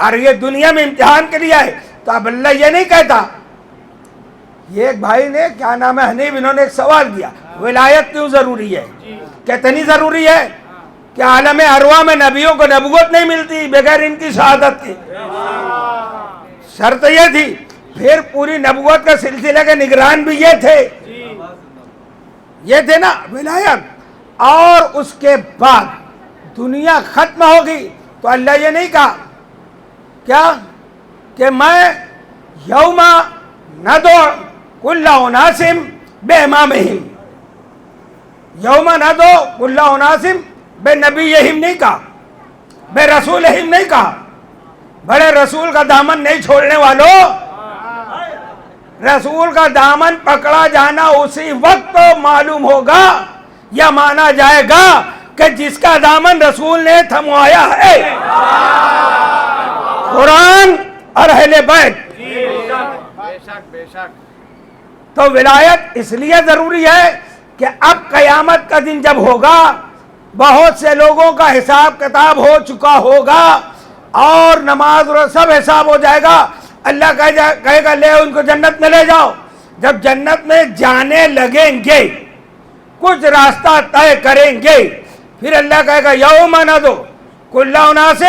Speaker 2: اور یہ دنیا میں امتحان کے لیے ہے۔ تو اب اللہ یہ نہیں کہتا، یہ ایک بھائی نے کیا نام ہے حنیف، انہوں نے ایک سوال کیا، ولایت کیوں ضروری ہے؟ کتنی ضروری ہے کہ عالم ارواح میں نبیوں کو نبوت نہیں ملتی بغیر ان کی شہادت کے۔ شرط یہ تھی، پھر پوری نبوت کا سلسلہ کے نگران بھی یہ تھے نا ولایت۔ اور اس کے بعد دنیا ختم ہوگی تو اللہ یہ نہیں کہا کیا کہ میں یوم ندعو کل اناس بامامہم، یوم ندعو کل اناس بنبیہم نہیں کہا، بے رسولہم نہیں کہا۔ بڑے رسول کا دامن نہیں چھوڑنے والوں، رسول کا دامن پکڑا جانا اسی وقت معلوم ہوگا یا مانا جائے گا کہ جس کا دامن رسول نے تھموایا ہے، قرآن اور اہل بیت۔ تو ولایت اس لیے ضروری ہے کہ اب قیامت کا دن جب ہوگا بہت سے لوگوں کا حساب کتاب ہو چکا ہوگا اور نماز اور سب حساب ہو جائے گا. اللہ کہے گا لے ان کو جنت میں لے جاؤ. جب جنت میں جانے لگیں گے, کچھ راستہ طے کریں گے, پھر اللہ کہے گا یوم ندعو کل اناس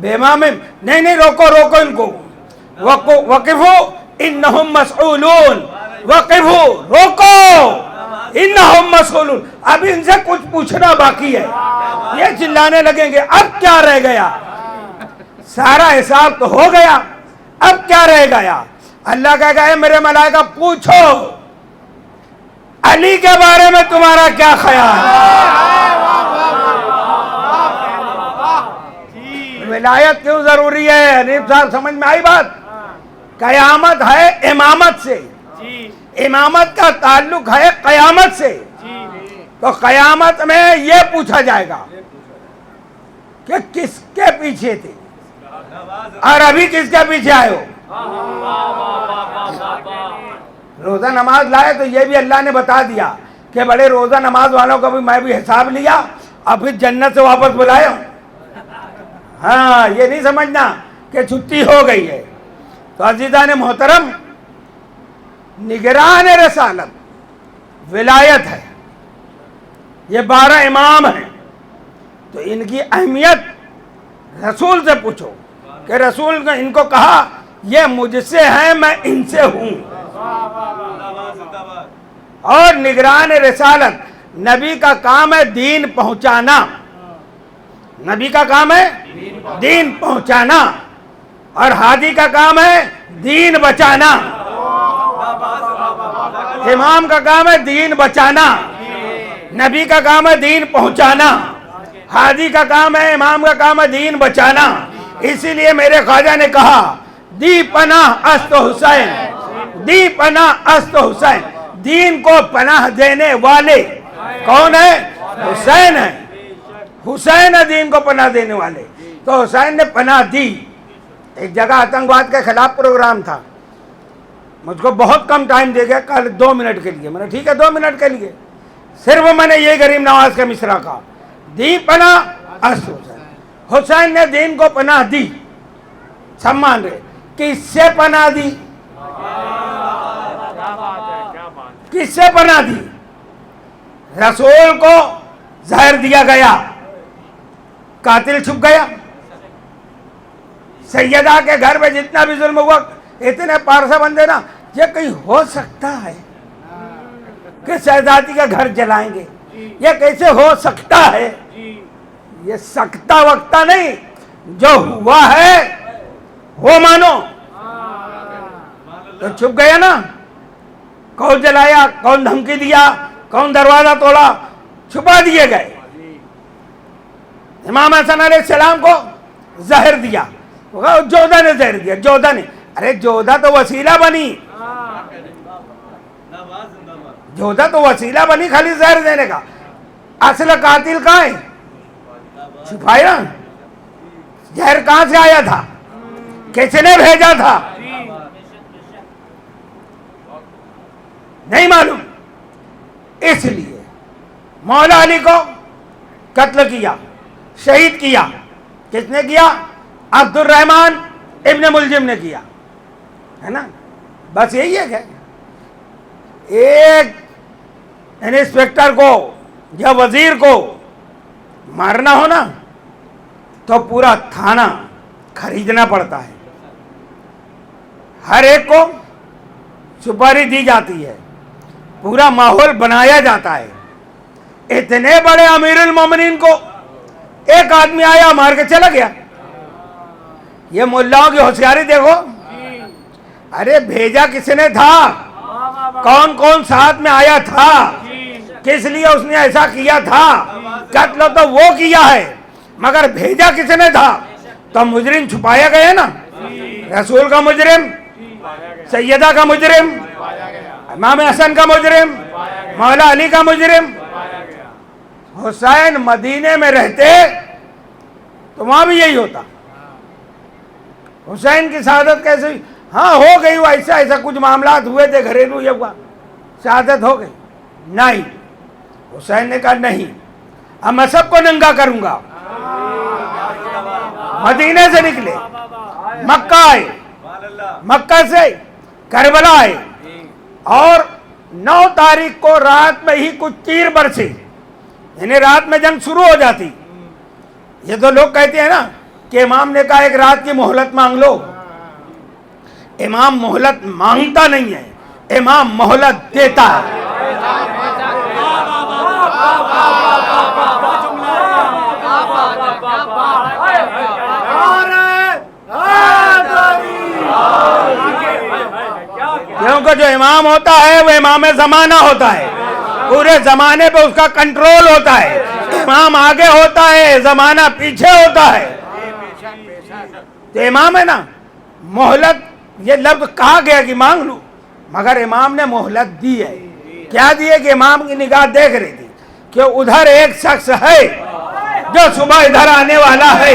Speaker 2: بامامہم. نہیں روکو ان کو, وقفوا انہم مسئولون. وقفوا, روکو, انہم مسئولون. اب ان سے کچھ پوچھنا باقی ہے. یہ چلانے لگیں گے اب کیا رہ گیا, سارا حساب تو ہو گیا, اب کیا رہ گیا. اللہ کہے گا اے میرے ملائکہ پوچھو علی کے بارے میں تمہارا کیا خیال ہے. ولایت کیوں ضروری ہے؟ حنیف صاحب سمجھ میں آئی بات؟ قیامت ہے امامت سے, امامت کا تعلق ہے قیامت سے. تو قیامت میں یہ پوچھا جائے گا کہ کس کے پیچھے تھے اور ابھی کس کے پیچھے آئے ہو. روزہ نماز لائے تو یہ بھی اللہ نے بتا دیا کہ بڑے روزہ نماز والوں کا بھی میں بھی حساب لیا اور پھر جنت سے واپس بلایا. ہاں, یہ نہیں سمجھنا کہ چھٹی ہو گئی ہے. تو عزیزان محترم, نگران رسالت ولایت ہے, یہ 12 امام ہیں. تو ان کی اہمیت رسول سے پوچھو کہ رسول نے ان کو کہا یہ مجھ سے ہیں میں ان سے ہوں. اور نگران رسالت نبی کا کام ہے دین پہنچانا, نبی کا کام ہے دین پہنچانا, اور ہادی کا کام ہے دین بچانا. امام کا کام ہے دین بچانا, نبی کا کام ہے دین پہنچانا, ہادی کا کام ہے, امام کا کام ہے دین بچانا. اسی لیے میرے خواجہ نے کہا دی پناہ است حسین, دی پناہ است حسین. دین کو پناہ دینے والے کون ہیں؟ حسین ہیں. حسین ہے دین کو پناہ دینے والے. تو حسین نے پناہ دی. ایک جگہ آتنکواد کے خلاف پروگرام تھا, مجھ کو بہت کم ٹائم دے گیا, کل 2 منٹ کے لیے. میں نے ٹھیک ہے 2 منٹ کے لیے صرف میں نے یہ غریب نواز کا مصرع کہا دی پناہ است حسین. حسین نے دین کو پناہ دی. سب مان رہے, کس سے پناہ دی؟ کس سے پناہ دی؟ رسول کو زہر دیا گیا, قاتل چھپ گیا. سیدہ کے گھر میں جتنا بھی ظلم ہوا, اتنے پارسا بندے نا, یہ کہیں ہو سکتا ہے کہ شہزادی کا گھر جلائیں گے؟ یہ کیسے ہو سکتا ہے؟ یہ سکتا وقتا نہیں, جو ہوا ہے وہ مانو. تو چھپ گیا نا, کون جلایا, کون دھمکی دیا, کون دروازہ توڑا, چھپا دیے گئے. امام حسن علیہ السلام کو زہر دیا, جودھا نے زہر دیا. جودھا نے, ارے جودھا تو وسیلہ بنی, جودھا تو وسیلہ بنی خالی زہر دینے کا. اصل قاتل کہاں ہے؟ چھپایا. زہر کہاں سے آیا تھا؟ کس نے بھیجا تھا؟ نہیں معلوم. اس لیے مولا علی کو قتل کیا, شہید کیا. کس نے کیا؟ عبد الرحمن ابن ملجم نے کیا, ہے نا. بس یہی ہے کہ ایک انسپیکٹر کو یا وزیر کو مارنا ہو نا تو پورا تھانہ خریدنا پڑتا ہے, ہر ایک کو سپاری دی جاتی ہے, پورا ماحول بنایا جاتا ہے. اتنے بڑے امیر المومنین کو ایک آدمی آیا مار کے چلا گیا. یہ ملاؤں کی ہوشیاری دیکھو. ارے بھیجا کس نے تھا؟ کون کون ساتھ میں آیا تھا؟ کس لیے اس نے ایسا کیا تھا؟ قتل تو وہ کیا ہے, مگر بھیجا کس نے تھا؟ تو مجرم چھپایا گیا نا. رسول کا مجرم, سیدہ کا مجرم, امام حسن کا مجرم, مولا علی کا مجرم. حسین مدینے میں رہتے تو وہاں بھی یہی ہوتا. حسین کی شہادت کیسے ہوئی؟ ہاں ہو گئی, وہ ایسا کچھ معاملات ہوئے تھے گھریلو, یہ ہوا شہادت ہو گئی. نہیں, حسین نے کہا نہیں, اب میں سب کو ننگا کروں گا. مدینے سے نکلے, مکہ آئے, مکہ سے کربلا آئے, اور 9 تاریخ کو رات میں ہی کچھ تیر برسے, یعنی رات میں جنگ شروع ہو جاتی. یہ تو لوگ کہتے ہیں نا کہ امام نے کہا ایک رات کی مہلت مانگ لو. امام مہلت مانگتا نہیں ہے, امام مہلت دیتا ہے. کیونکہ جو امام ہوتا ہے وہ امام زمانہ ہوتا ہے, پورے زمانے پہ اس کا کنٹرول ہوتا ہے. امام آگے ہوتا ہے, زمانہ پیچھے ہوتا ہے. تو امام ہے نا, مہلت یہ لفظ کہا گیا کہ مانگ لو, مگر امام نے مہلت دی ہے. کیا دی ہے کہ امام کی نگاہ دیکھ رہی تھی کہ ادھر ایک شخص ہے جو صبح ادھر آنے والا ہے.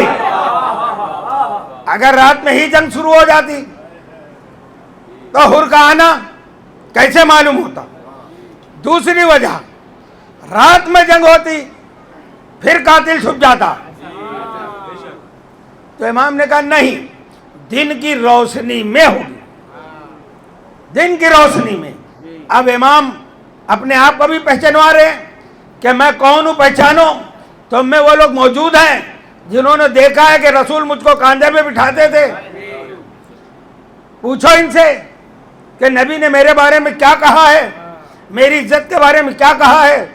Speaker 2: اگر رات میں ہی جنگ شروع ہو جاتی تو حر کا آنا کیسے معلوم ہوتا؟ دوسری وجہ, رات میں جنگ ہوتی پھر قاتل چھپ جاتا. تو امام نے کہا نہیں, دن کی روشنی میں ہوگی, دن کی روشنی میں. اب امام اپنے آپ کو بھی پہچانوا رہے ہیں کہ میں کون ہوں, پہچانو. تو میں وہ لوگ موجود ہیں جنہوں نے دیکھا ہے کہ رسول مجھ کو کاندھے پہ بٹھاتے تھے. پوچھو ان سے کہ نبی نے میرے بارے میں کیا کہا ہے, میری عزت کے بارے میں کیا کہا ہے.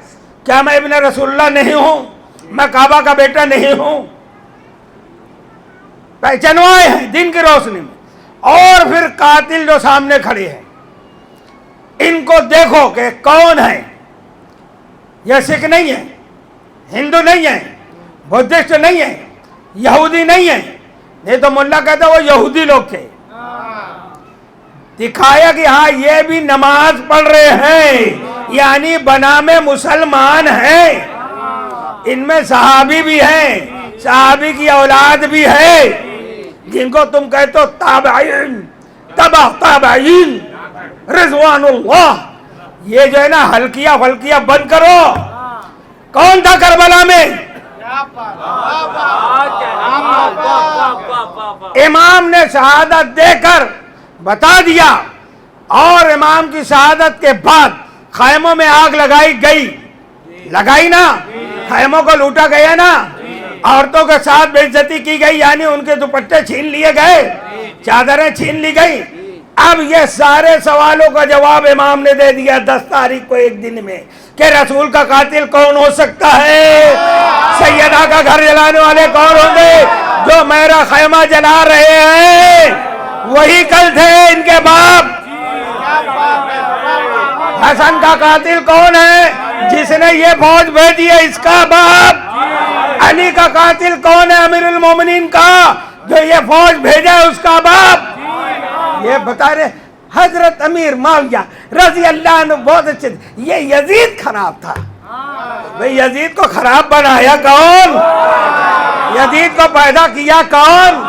Speaker 2: کیا میں ابن رسول اللہ نہیں ہوں, میں کعبہ کا بیٹا نہیں ہوں؟ پہچانوائے ہیں دن کی روشنی میں. اور پھر قاتل جو سامنے کھڑے ہیں, ان کو دیکھو کہ کون ہے. یہ سکھ نہیں ہے, ہندو نہیں ہے, بدھسٹ نہیں ہے, یہودی نہیں ہے. نہیں تو ملا کہتا وہ یہودی لوگ تھے. دکھایا کہ ہاں یہ بھی نماز پڑھ رہے ہیں, یعنی بنام مسلمان ہیں. ان میں صحابی بھی ہیں, صحابی کی اولاد بھی ہے, جن کو تم کہتے ہو تابعین, تبع تابعین رضوان اللہ. یہ جو ہے نا ہلکیاں پھلکیاں بند کرو. کون تھا کربلا میں؟ امام نے شہادت دے کر بتا دیا. اور امام کی شہادت کے بعد خیموں میں آگ لگائی گئی, لگائی نا, خیموں کو لوٹا گیا نا, عورتوں کے ساتھ بے عزتی کی گئی, یعنی ان کے دوپٹے چھین لیے گئے, چادریں چھین لی گئی. اب یہ سارے سوالوں کا جواب امام نے دے دیا 10 تاریخ کو ایک دن میں کہ رسول کا قاتل کون ہو سکتا ہے, سیدہ کا گھر جلانے والے کون ہوں گے, جو میرا خیمہ جلا رہے ہیں وہی کل تھے ان کے باپ. حسن کا قاتل کون ہے, جس نے یہ فوج بھیجی ہے اس کا باپ. علی کا قاتل کون ہے, امیر المومنین کا, جو یہ فوج بھیجا ہے اس کا باپ. یہ بتا رہے حضرت امیر معاویہ رضی اللہ عنہ بہت اچھے تھے. یہ یزید خراب تھا. بھئی یزید کو خراب بنایا کون, یزید کو پیدا کیا کون.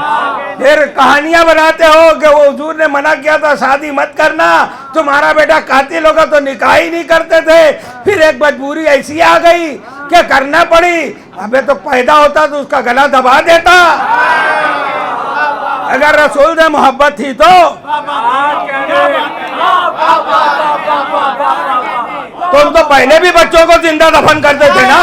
Speaker 2: پھر کہانیاں بناتے ہو کہ وہ حضور نے منع کیا تھا شادی مت کرنا, تمہارا بیٹا قاتل ہوگا تو نکاح ہی نہیں کرتے تھے. پھر ایک مجبوری ایسی آ گئی کہ کرنا پڑی. ابے تو پیدا ہوتا تو اس کا گلا دبا دیتا. اگر رسول سے محبت تھی تو تم تو پہلے بھی بچوں کو زندہ دفن کرتے تھے نا.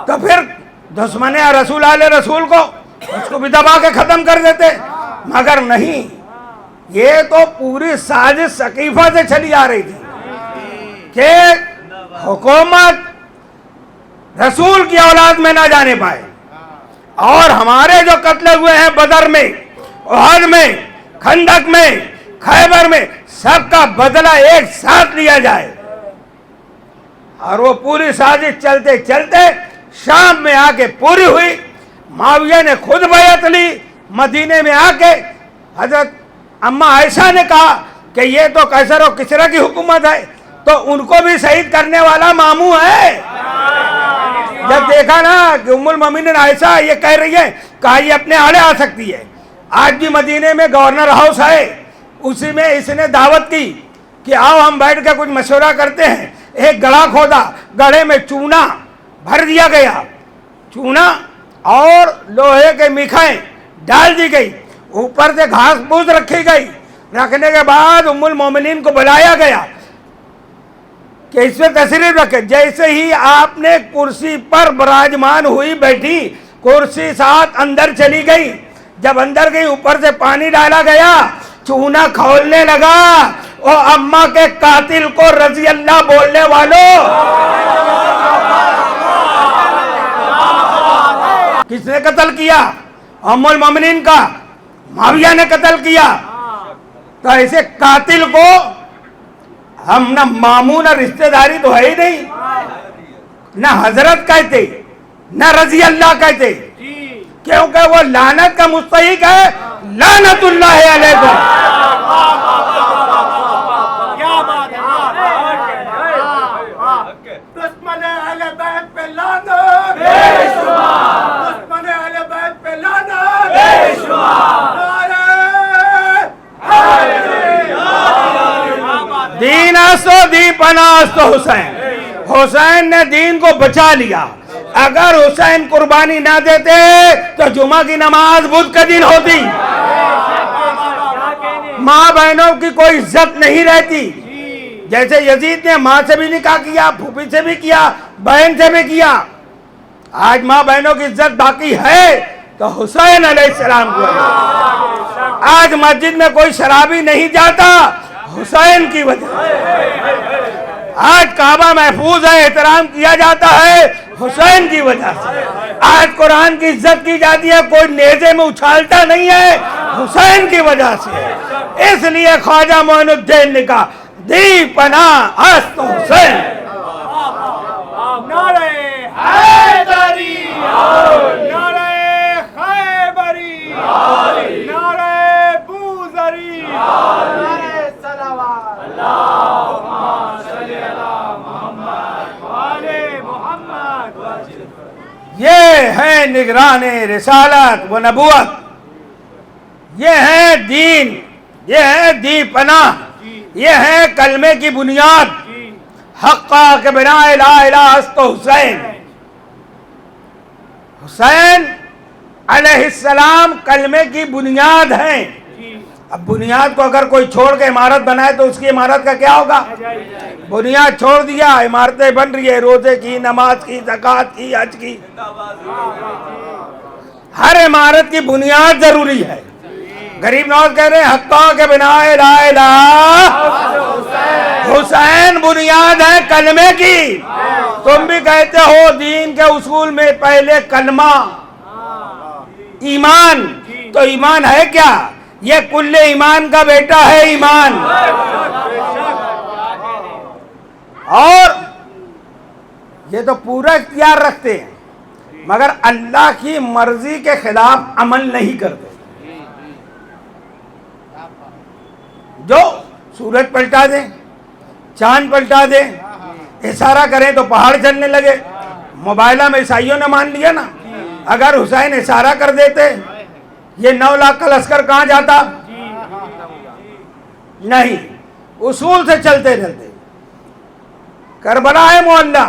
Speaker 2: تو پھر دشمن رسول آل رسول کو اس کو بھی دبا کے ختم کر دیتے. مگر نہیں, یہ تو پوری سازش ثقیفہ سے چلی آ رہی تھی کہ حکومت رسول کی اولاد میں نہ جانے پائے. اور ہمارے جو قتل ہوئے ہیں بدر میں, احد میں, خندق میں, خیبر میں, سب کا بدلہ ایک ساتھ لیا جائے. اور وہ پوری سازش چلتے چلتے شام میں آ کے پوری ہوئی. معاویہ نے خود بیعت لی. مدینے میں آ کے حضرت اما عائشہ نے کہا کہ یہ تو قیصر و کسریٰ کی حکومت ہے, تو ان کو بھی شہید کرنے والا ماموں ہے. جب دیکھا نا کہ ام المومنین عائشہ یہ کہہ رہی ہے, کہا یہ اپنے آڑے آ سکتی ہے, آج بھی مدینے میں گورنر ہاؤس ہے، اسی میں اس نے دعوت کی کہ آؤ ہم بیٹھ کے کچھ مشورہ کرتے ہیں۔ ایک گڑھا کھودا، گڑھے میں چونا بھر دیا گیا، چونا اور لوہے کے میخیں ڈال دی گئی، اوپر سے گھاس پھوس رکھی گئی۔ رکھنے کے بعد ام المومنین کو بلایا گیا کہ اس میں تشریف رکھے۔ جیسے ہی آپ نے کرسی پر براجمان ہوئی بیٹھی، کرسی ساتھ اندر چلی گئی۔ جب اندر گئی اوپر سے پانی ڈالا گیا، چونا کھولنے لگا۔ اور اماں کے قاتل کو رضی اللہ بولنے والوں، کس نے قتل کیا؟ ام المومنین کا، معاویہ نے قتل کیا۔ تو ایسے قاتل کو ہم نہ مامون اور رشتہ داری تو ہے ہی نہیں، نہ حضرت کہتے نہ رضی اللہ کہتے، کیونکہ وہ لعنت کا مستحق ہے۔ لعنت اللہ علیکم۔
Speaker 3: دشمن اہل بیت پہ لعنت، بے شمار۔ دشمن اہل بیت پہ لعنت، بے شمار۔
Speaker 2: دین استو دی پناہ استو حسین۔ حسین نے دین کو بچا لیا۔ اگر حسین قربانی نہ دیتے تو جمعہ کی نماز بدھ کا دن ہوتی، ماں بہنوں کی کوئی عزت نہیں رہتی۔ جیسے یزید نے ماں سے بھی نکاح کیا، پھوپھی سے بھی کیا، بہن سے بھی کیا۔ آج ماں بہنوں کی عزت باقی ہے تو حسین علیہ السلام کو ہے۔ آج مسجد میں کوئی شرابی نہیں جاتا، حسین کی وجہ سے۔ آج کعبہ محفوظ ہے، احترام کیا جاتا ہے، حسین کی وجہ سے۔ آج قرآن کی عزت کی جاتی ہے، کوئی نیزے میں اچھالتا نہیں ہے، حسین کی وجہ سے۔ اس لیے خواجہ معین الدین نے کہا دی پناہ است حسین۔
Speaker 3: نعرہ حیدری، نعرہ خیبری، نعرہ بوذری، نعرہ صلوات۔ اللہم صلی علی محمد وآل محمد۔
Speaker 2: یہ ہے نگران رسالت و نبوت، یہ ہے دین، یہ ہے دی پناہ، یہ ہے کلمے کی بنیاد۔ حقا کہ بنا لا الہ است حسین۔ حسین علیہ السلام کلمے کی بنیاد ہیں۔ اب بنیاد کو اگر کوئی چھوڑ کے عمارت بنائے تو اس کی عمارت کا کیا ہوگا؟ بنیاد چھوڑ دیا، عمارتیں بن رہی ہے، روزے کی، نماز کی، زکوٰۃ کی، حج کی۔ ہر عمارت کی بنیاد ضروری ہے۔ غریب نواز کہہ رہے ہیں حقا کہ بنا لا الہ حسین بنیاد ہے کلمے کی۔ تم بھی کہتے ہو دین کے اصول میں پہلے کلمہ، ایمان۔ تو ایمان ہے کیا؟ یہ کل ایمان کا بیٹا ہے ایمان۔ اور یہ تو پورا اختیار رکھتے ہیں مگر اللہ کی مرضی کے خلاف عمل نہیں کرتے۔ جو سورج پلٹا دے، چاند پلٹا دے، اشارہ کریں تو پہاڑ چلنے لگے۔ موبائلہ میں عیسائیوں نے مان لیا نا، اگر حسین اشارہ کر دیتے یہ 9 لاکھ کا لشکر کہاں جاتا؟ نہیں، اصول سے چلتے چلتے کربلا ہے معلّہ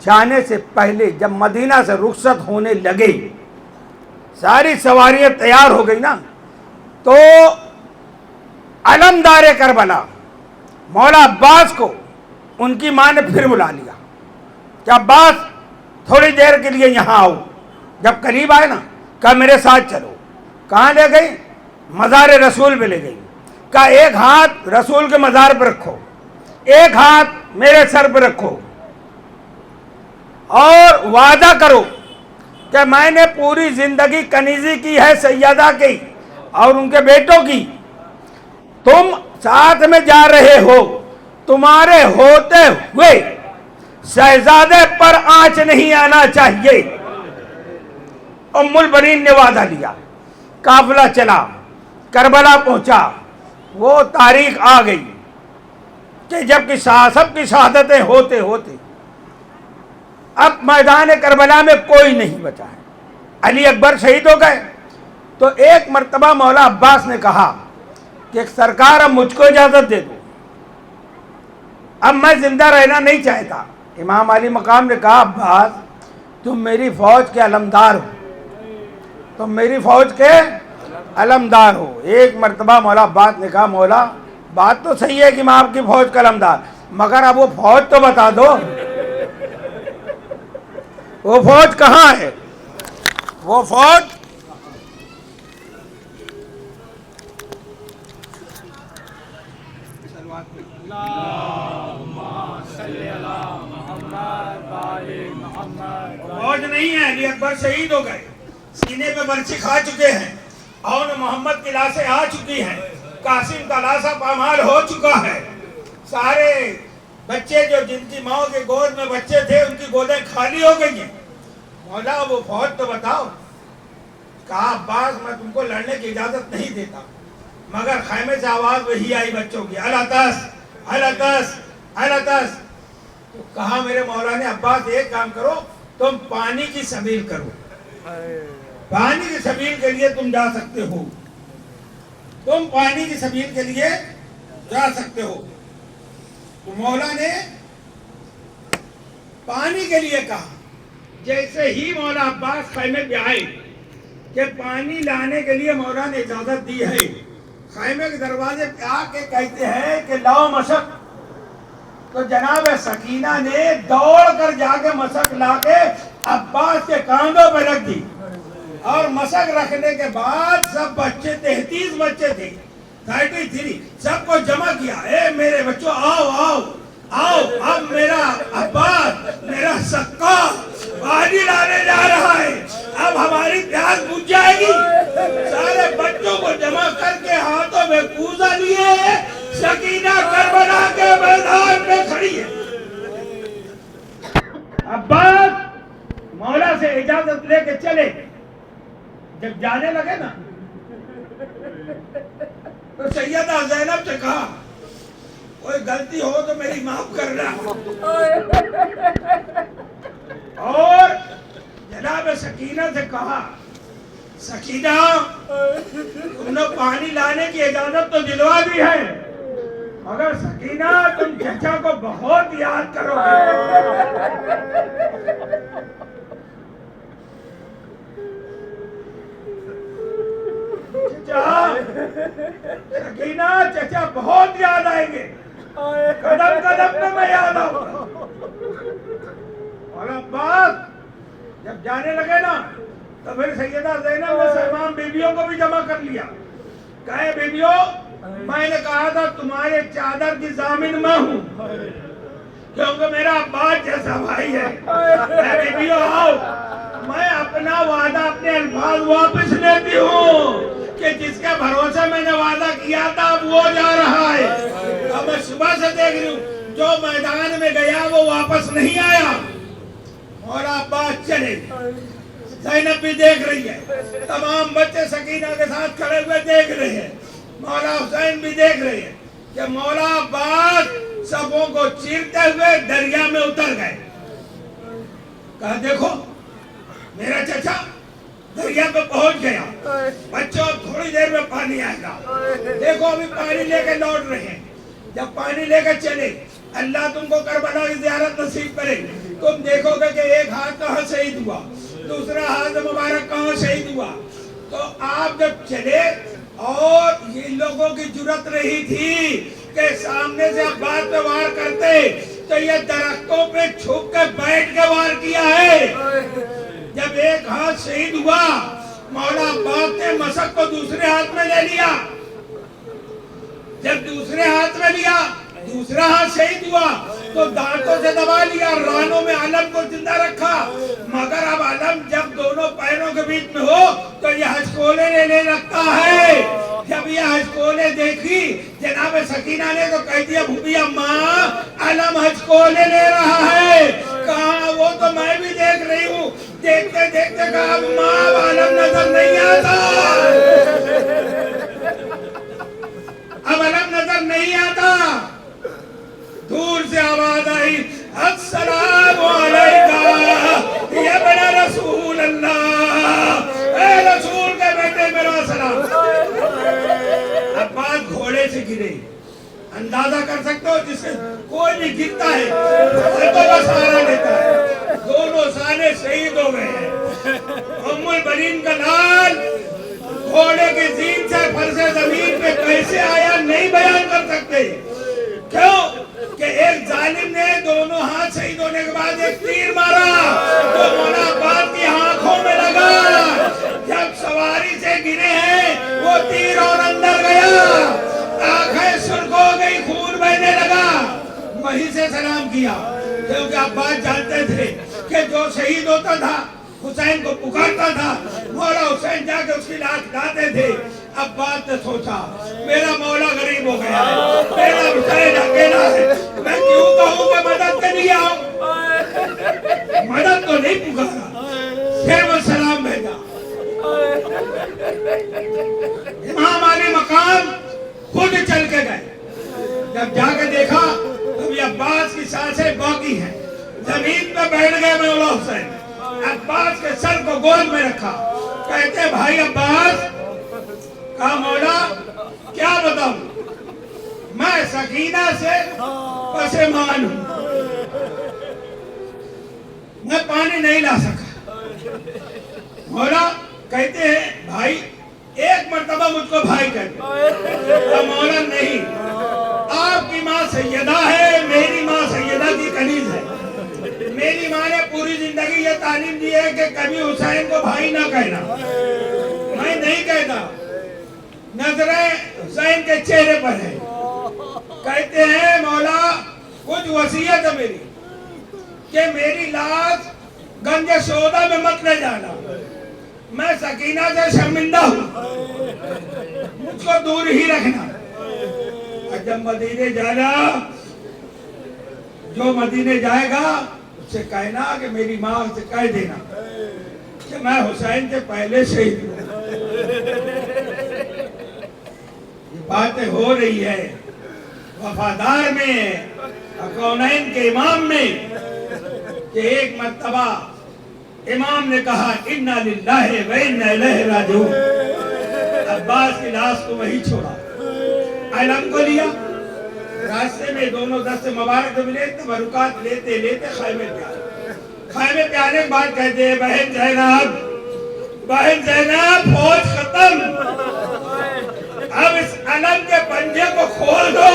Speaker 2: جانے سے پہلے جب مدینہ سے رخصت ہونے لگے، ساری سواریاں تیار ہو گئی نا، تو علمدار کربلا مولا عباس کو ان کی ماں نے پھر بلا لیا کہ عباس تھوڑی دیر کے لیے یہاں آؤ۔ جب قریب آئے نا کہا میرے ساتھ چلو۔ کہاں لے گئی؟ مزار رسول پہ لے گئی۔ کہا ایک ہاتھ رسول کے مزار پہ رکھو، ایک ہاتھ میرے سر پہ رکھو، اور وعدہ کرو کہ میں نے پوری زندگی کنیزی کی ہے سیدہ کی اور ان کے بیٹوں کی، تم ساتھ میں جا رہے ہو، تمہارے ہوتے ہوئے شہزادے پر آنچ نہیں آنا چاہیے۔ ام البنین نے وعدہ لیا، قافلہ چلا، کربلا پہنچا۔ وہ تاریخ آ گئی کہ جب کہ سب کی شہادتیں ہوتے ہوتے اب میدان کربلا میں کوئی نہیں بچا ہے۔ علی اکبر شہید ہو گئے، تو ایک مرتبہ مولا عباس نے کہا کہ سرکار اب مجھ کو اجازت دے دو، اب میں زندہ رہنا نہیں چاہتا۔ امام علی مقام نے کہا عباس تم میری فوج کے علمدار ہو، تم میری فوج کے علمدار ہو۔ ایک مرتبہ مولا عباس نے کہا مولا بات تو صحیح ہے کہ میں آپ کی فوج کا علمدار، مگر اب وہ فوج تو بتا دو، وہ فوج کہاں ہے؟ وہ فوج فوج نہیں ہے۔ علی اکبر شہید ہو گئے، سینے پہ برچھی کھا چکے ہیں، اور محمد کی لاشیں آ چکی ہیں، قاسم کا لاشا پامال ہو چکا ہے، سارے بچے جو جن کی ماں کے گود میں بچے تھے ان کی گودیں خالی ہو گئی ہیں۔ مولا وہ فوج تو بتاؤ۔ کہا عباس میں تم کو لڑنے کی اجازت نہیں دیتا، مگر خیمے سے آواز وہی آئی بچوں کی الاتس الاتس الاتس۔ تو کہا میرے مولا نے عباس ایک کام کرو، تم پانی کی سبیل کرو، پانی کی سبیل کے لیے تم جا سکتے ہو، تم پانی کی سبیل کے لیے جا سکتے ہو۔ تو مولا نے پانی کے لیے کہا۔ جیسے ہی مولا عباس خیمے پہ آئے کہ پانی لانے کے لیے مولا نے اجازت دی ہے، خیمے کے دروازے پہ آ کے کہتے ہیں کہ لاؤ مشق۔ تو جناب سکینہ نے دوڑ کر جا کے مشق لا کے عباس کے کاندھوں پہ رکھ دی، اور مشق رکھنے کے بعد سب بچے 33 بچے تھے، 33 سب کو جمع کیا۔ اے میرے بچوں آؤ آؤ آؤ، اب میرا عباس میرا سکا پانی لانے جا رہا ہے، اب ہماری پیاس بجھ جائے گی۔ سارے بچوں کو جمع کر کے ہاتھوں میں کوزہ لیے سکینہ کربلا کے میدان میں کھڑی ہے۔ عباس مولا سے اجازت لے کے چلے، جب جانے لگے نا تو سیدہ زینب سے کہا کوئی غلطی ہو تو میری معاف کرنا، اور جناب سکینہ سے کہا سکینہ تم نے پانی لانے کی اجازت تو دلوا دی ہے، مگر سکینہ تم چچا کو بہت یاد کرو گے۔ چچا سکینہ چچا بہت یاد آئیں گے، قدم قدم پہ میں یاد آؤں گا۔ اور عباس جب جانے لگے نا تو پھر سیدہ زینب نے تمام بیویوں کو بھی جمع کر لیا۔ کہے بیویوں میں نے کہا تھا تمہارے چادر کی ضامن میں ہوں، کیونکہ میرا عباس جیسا بھائی ہے۔ اے بیویوں آؤ، میں اپنا وعدہ اپنے الفاظ واپس لیتی ہوں کہ جس کے بھروسے میں نے وعدہ کیا تھا اب وہ جا رہا ہے۔ اب میں صبح سے دیکھ رہی ہوں جو میدان میں گیا وہ واپس نہیں آیا۔ مولا عباس چلے، زینب بھی دیکھ رہی ہے، تمام بچے سکینہ کے ساتھ کھڑے ہوئے دیکھ رہے ہیں، مولا حسین بھی دیکھ رہے ہیں کہ مولا عباس سبوں کو چیرتے ہوئے دریا میں اتر گئے۔ کہا دیکھو میرا چچا دریا پہ پہنچ گیا، بچوں تھوڑی دیر میں پانی آئے گا، دیکھو ابھی پانی لے کے لوٹ رہے ہیں۔ جب پانی لے کے چلے اللہ تم کو کربلا کی زیارت نصیب کرے، تم دیکھو گے کہ ایک ہاتھ کہاں شہید ہوا، دوسرا ہاتھ مبارک کہاں شہید ہوا۔ تو آپ جب چلے اور یہ لوگوں کی جرت رہی تھی کہ سامنے سے عباس پہ وار کرتے تو یہ درختوں پہ چھپ کے بیٹھ کے وار کیا ہے۔ جب ایک ہاتھ شہید ہوا مولا عباس نے مشق کو دوسرے ہاتھ میں لے لیا، جب دوسرے ہاتھ میں لیا دوسرا ہاتھ شہید ہوا تو دانتوں سے دبا لیا، رانوں میں علم کو زندہ رکھا، مگر اب علم جب دونوں پیروں کے بیچ میں ہو تو یہ ہچکولے لینے لگتا ہے۔ جب یہ ہچکولے دیکھی جناب سکینہ نے تو کہہ دیا بھوبی اماں علم ہچکولے لے رہا ہے۔ کہا وہ تو میں بھی دیکھ رہی ہوں، دیکھتے دیکھتے کہا اماں علم نظر نہیں آتا، اب علم نظر نہیں آتا۔ دور سے آواز آئی السلام علیکہ یا ابن رسول اللہ، اے رسول کے بیٹے میرا
Speaker 4: سہارا لیتا ہے. دونوں سانے شہید ہو گئے ہیں. ام البنین کا لال گھوڑے کی زین سے فرش زمین پہ کیسے آیا نہیں بیان کر سکتے. کیوں کہ ایک ظالم نے دونوں ہاتھ شہید ہونے کے بعد ایک تیر مارا تو مولا عباس کی آنکھوں میں لگا. جب سواری سے گرے ہیں وہ تیر اور اندر گیا, آنکھیں سرخ ہو گئی, خون بہنے لگا. وہیں سے سلام کیا کیونکہ عباس جانتے تھے کہ جو شہید ہوتا تھا حسین کو پکارتا تھا, مولا حسین جا کے اس کی لاش لاتے تھے. عباس نے سوچا میرا مولا غریب ہو گیا ہے, میرا حسین اکیلا ہے, میں کیوں کہوں کہ مدد کے لیے آؤں. مدد تو نہیں پکارا, پھر وہ سلام بھیجا. امام علی مقام خود چل کے گئے. جب جا کے دیکھا تو یہ عباس کی سانسیں باقی ہیں. زمین پہ بیٹھ گئے مولا حسین, عباس کے سر کو گود میں رکھا. کہتے بھائی عباس, کہا مولا کیا بتاؤں, میں سکینہ سے پشیمان ہوں, میں پانی نہیں لا سکا. مولا کہتے ہیں بھائی ایک مرتبہ مجھ کو بھائی کہتے. مولا نہیں, آپ کی ماں سیدہ ہے, میری ماں سیدہ کی کنیز ہے. میری ماں نے پوری زندگی یہ تعلیم دی ہے کہ کبھی حسین کو بھائی نہ کہنا. میں نہیں کہتا, نظریں حسین کے چہرے پر ہے. کہتے ہیں مولا کچھ وصیت ہے میری کہ میری لاش گنج سودا میں مت لے جانا, میں سکینہ سے شرمندہ ہوں, مجھ کو دور ہی رکھنا. جب مدینے جانا, جو مدینے جائے گا اس سے کہنا کہ میری ماں سے کہہ دینا کہ میں حسین سے پہلے شہید ہوں. یہ باتیں ہو رہی ہے وفادار میں, کونین کے امام میں, کہ ایک مرتبہ امام نے کہا اِنَّا لِلَّهِ وَإِنَّا إِلَيْهِ رَاجِعُونَ. عباس کی لاش کو وہی چھوڑا, علم کو لیا. راستے میں دونوں دست مبارک ملے, تبرکات لیتے لیتے خیمے پہ آئے. خیمے پہ آنے کے بعد کہتے ہیں بہن زینب, بہن زینب فوج ختم, اب اس علم کے پنجے کو کھول دو,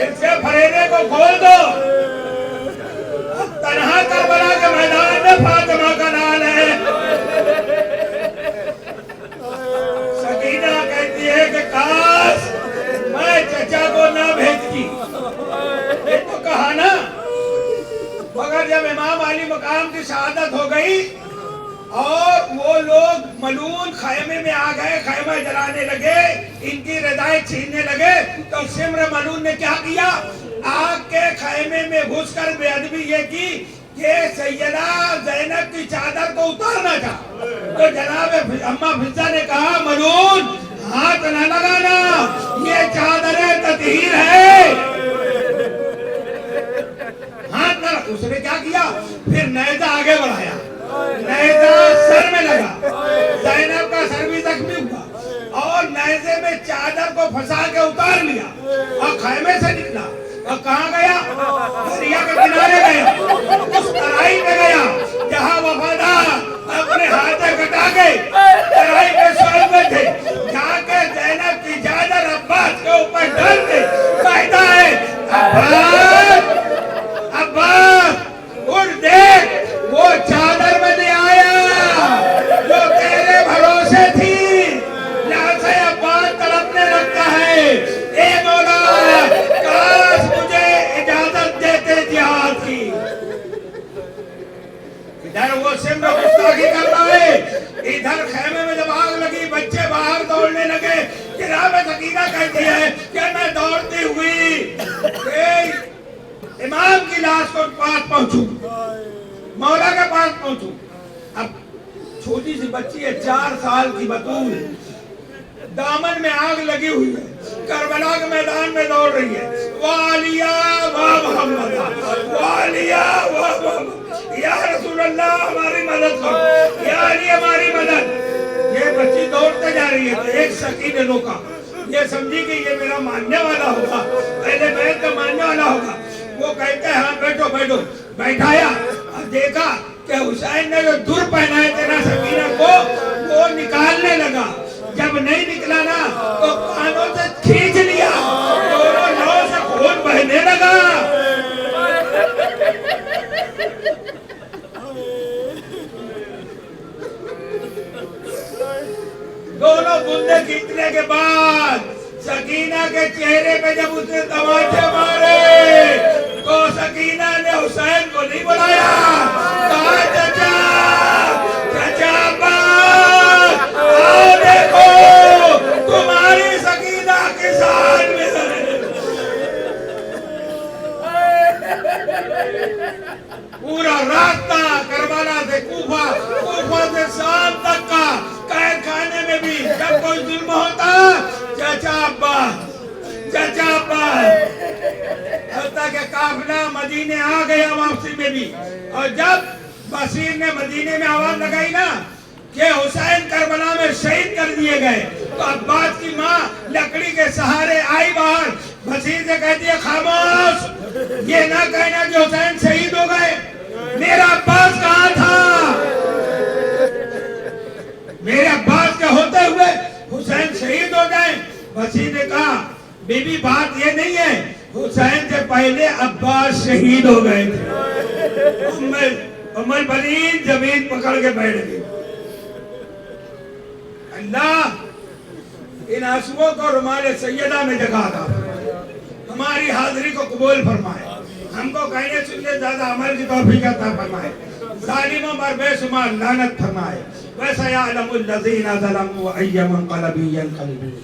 Speaker 4: اس کے فریدے کو کھول دو. اب تنہا کربلا کے میدان میں فاطمہ کا نام ہے. سکینہ کہتی ہے کہ کاش میں چچا کو نہ بھیجتی. یہ تو کہا نا. مگر جب امام علی مقام کی شہادت ہو گئی اور وہ لوگ ملون خیمے میں آ گئے, خیمہ جلانے لگے, ان کی رضائیں چھیننے لگے, تو سمر ملون نے کیا کیا, آگ کے خیمے میں گھس کر بے ادبی یہ کی کہ سیدہ زینب کی چادر کو اتارنا چاہا. تو جناب اماں فضہ نے کہا ملون ہاتھ نہ لگانا, یہ چادر تطہیر ہے, ہاتھ نہ. اس نے کیا کیا, پھر نیزہ آگے بڑھایا, نیزہ سر میں لگا, زینب کا سر بھی زخمی ہوا اور نیزے میں چادر کو پھنسا کے اتار لیا اور خیمے سے نکلا. اور کہاں گیا, دریا کے کنارے گیا, اس ترائی پہ گیا جہاں وفادار اپنے ہاتھیں کٹا گئے ترائی پہ سوئے ہوئے تھے. جا کے زینب کی چادر عباس کے اوپر ڈال دے, کہتا ہے عباس عباس اٹھ دیکھ, وہ چادر میں نہیں آیا جو تیرے بھروسے تھی. لاسے عباس تڑپنے لگتا ہے, اے مولا کاش مجھے اجازت دیتے جہاد کی. ادھر وہ سمر گستاخی کر رہا ہے, ادھر خیمے میں جب آگ لگی بچے باہر دوڑنے لگے. جناب سکینہ کہتی ہے کہ میں دوڑتی ہوئی امام کی لاش کو پاس پہنچوں, مولا کے پاس پہنچوں. اب چھوٹی سی بچی ہے 4 سال کی بطول, دامن میں آگ لگی ہوئی ہے, کربلا کے میدان میں دوڑ رہی ہے. والیہ و محمد, والیہ و محمد, یا رسول اللہ ہماری مدد کرو, یا علی ہماری مدد. یہ بچی دوڑتے جا رہی ہے. ایک سکی نے روکا, یہ سمجھی کہ یہ میرا ماننے والا ہوگا, اہل بیت کا ماننے والا ہوگا. وہ کہتے ہیں ہاں بیٹھو بیٹھو. بیٹھایا اور دیکھا کہ حسین نے جو در پہنائے تھے نا سکینہ کو وہ نکالنے لگا. جب نہیں نکلا نا تو کانوں سے کھینچ لیا, دونوں لوگوں سے خون بہنے لگا. دونوں بندے کھینچنے کے بعد سکینہ کے چہرے پہ جب اس نے تماچے مارے تو سکینہ نے حسین کو نہیں بلایا, کہا چچا چچا عباس آؤ دیکھو تمہاری سکینہ کس حال میں ہے. پورا راستہ کربلا سے کوفہ, کوفہ سے شام تک کا قید خانے میں بھی جب کوئی ظلم ہوتا چچا عباس چچا عباس, حتیٰ کہ قافلہ مدینے آ گیا واپسی میں بھی. اور جب بصیر نے مدینے میں آواز لگائی نا کہ حسین کربلا میں شہید کر دیے گئے تو عباس کی ماں لکڑی کے سہارے آئی باہر. بصیر سے کہتی ہے خاموش, یہ نہ کہنا کہ حسین شہید ہو گئے, میرا عباس کہاں تھا؟ میرے عباس کے ہوتے ہوئے حسین شہید ہو گئے. بصیر نے کہا بی بی بات یہ نہیں ہے, حسین سے پہلے عباس شہید ہو گئے تھے. ام البنین زمین پکڑ کے بیٹھ گئی. اللہ ان آنسوؤں کو رمال سیدہ میں جگا تھا, ہماری حاضری کو قبول فرمائے, ہم کو کہنے سننے زیادہ عمل کی توفیق عطا فرمائے, ظالموں پر بے شمار لعنت فرمائے. وَسَيَعْلَمُ الَّذِينَ ظَلَمُوا أَيَّ مُنقَلَبٍ يَنقَلِبُونَ.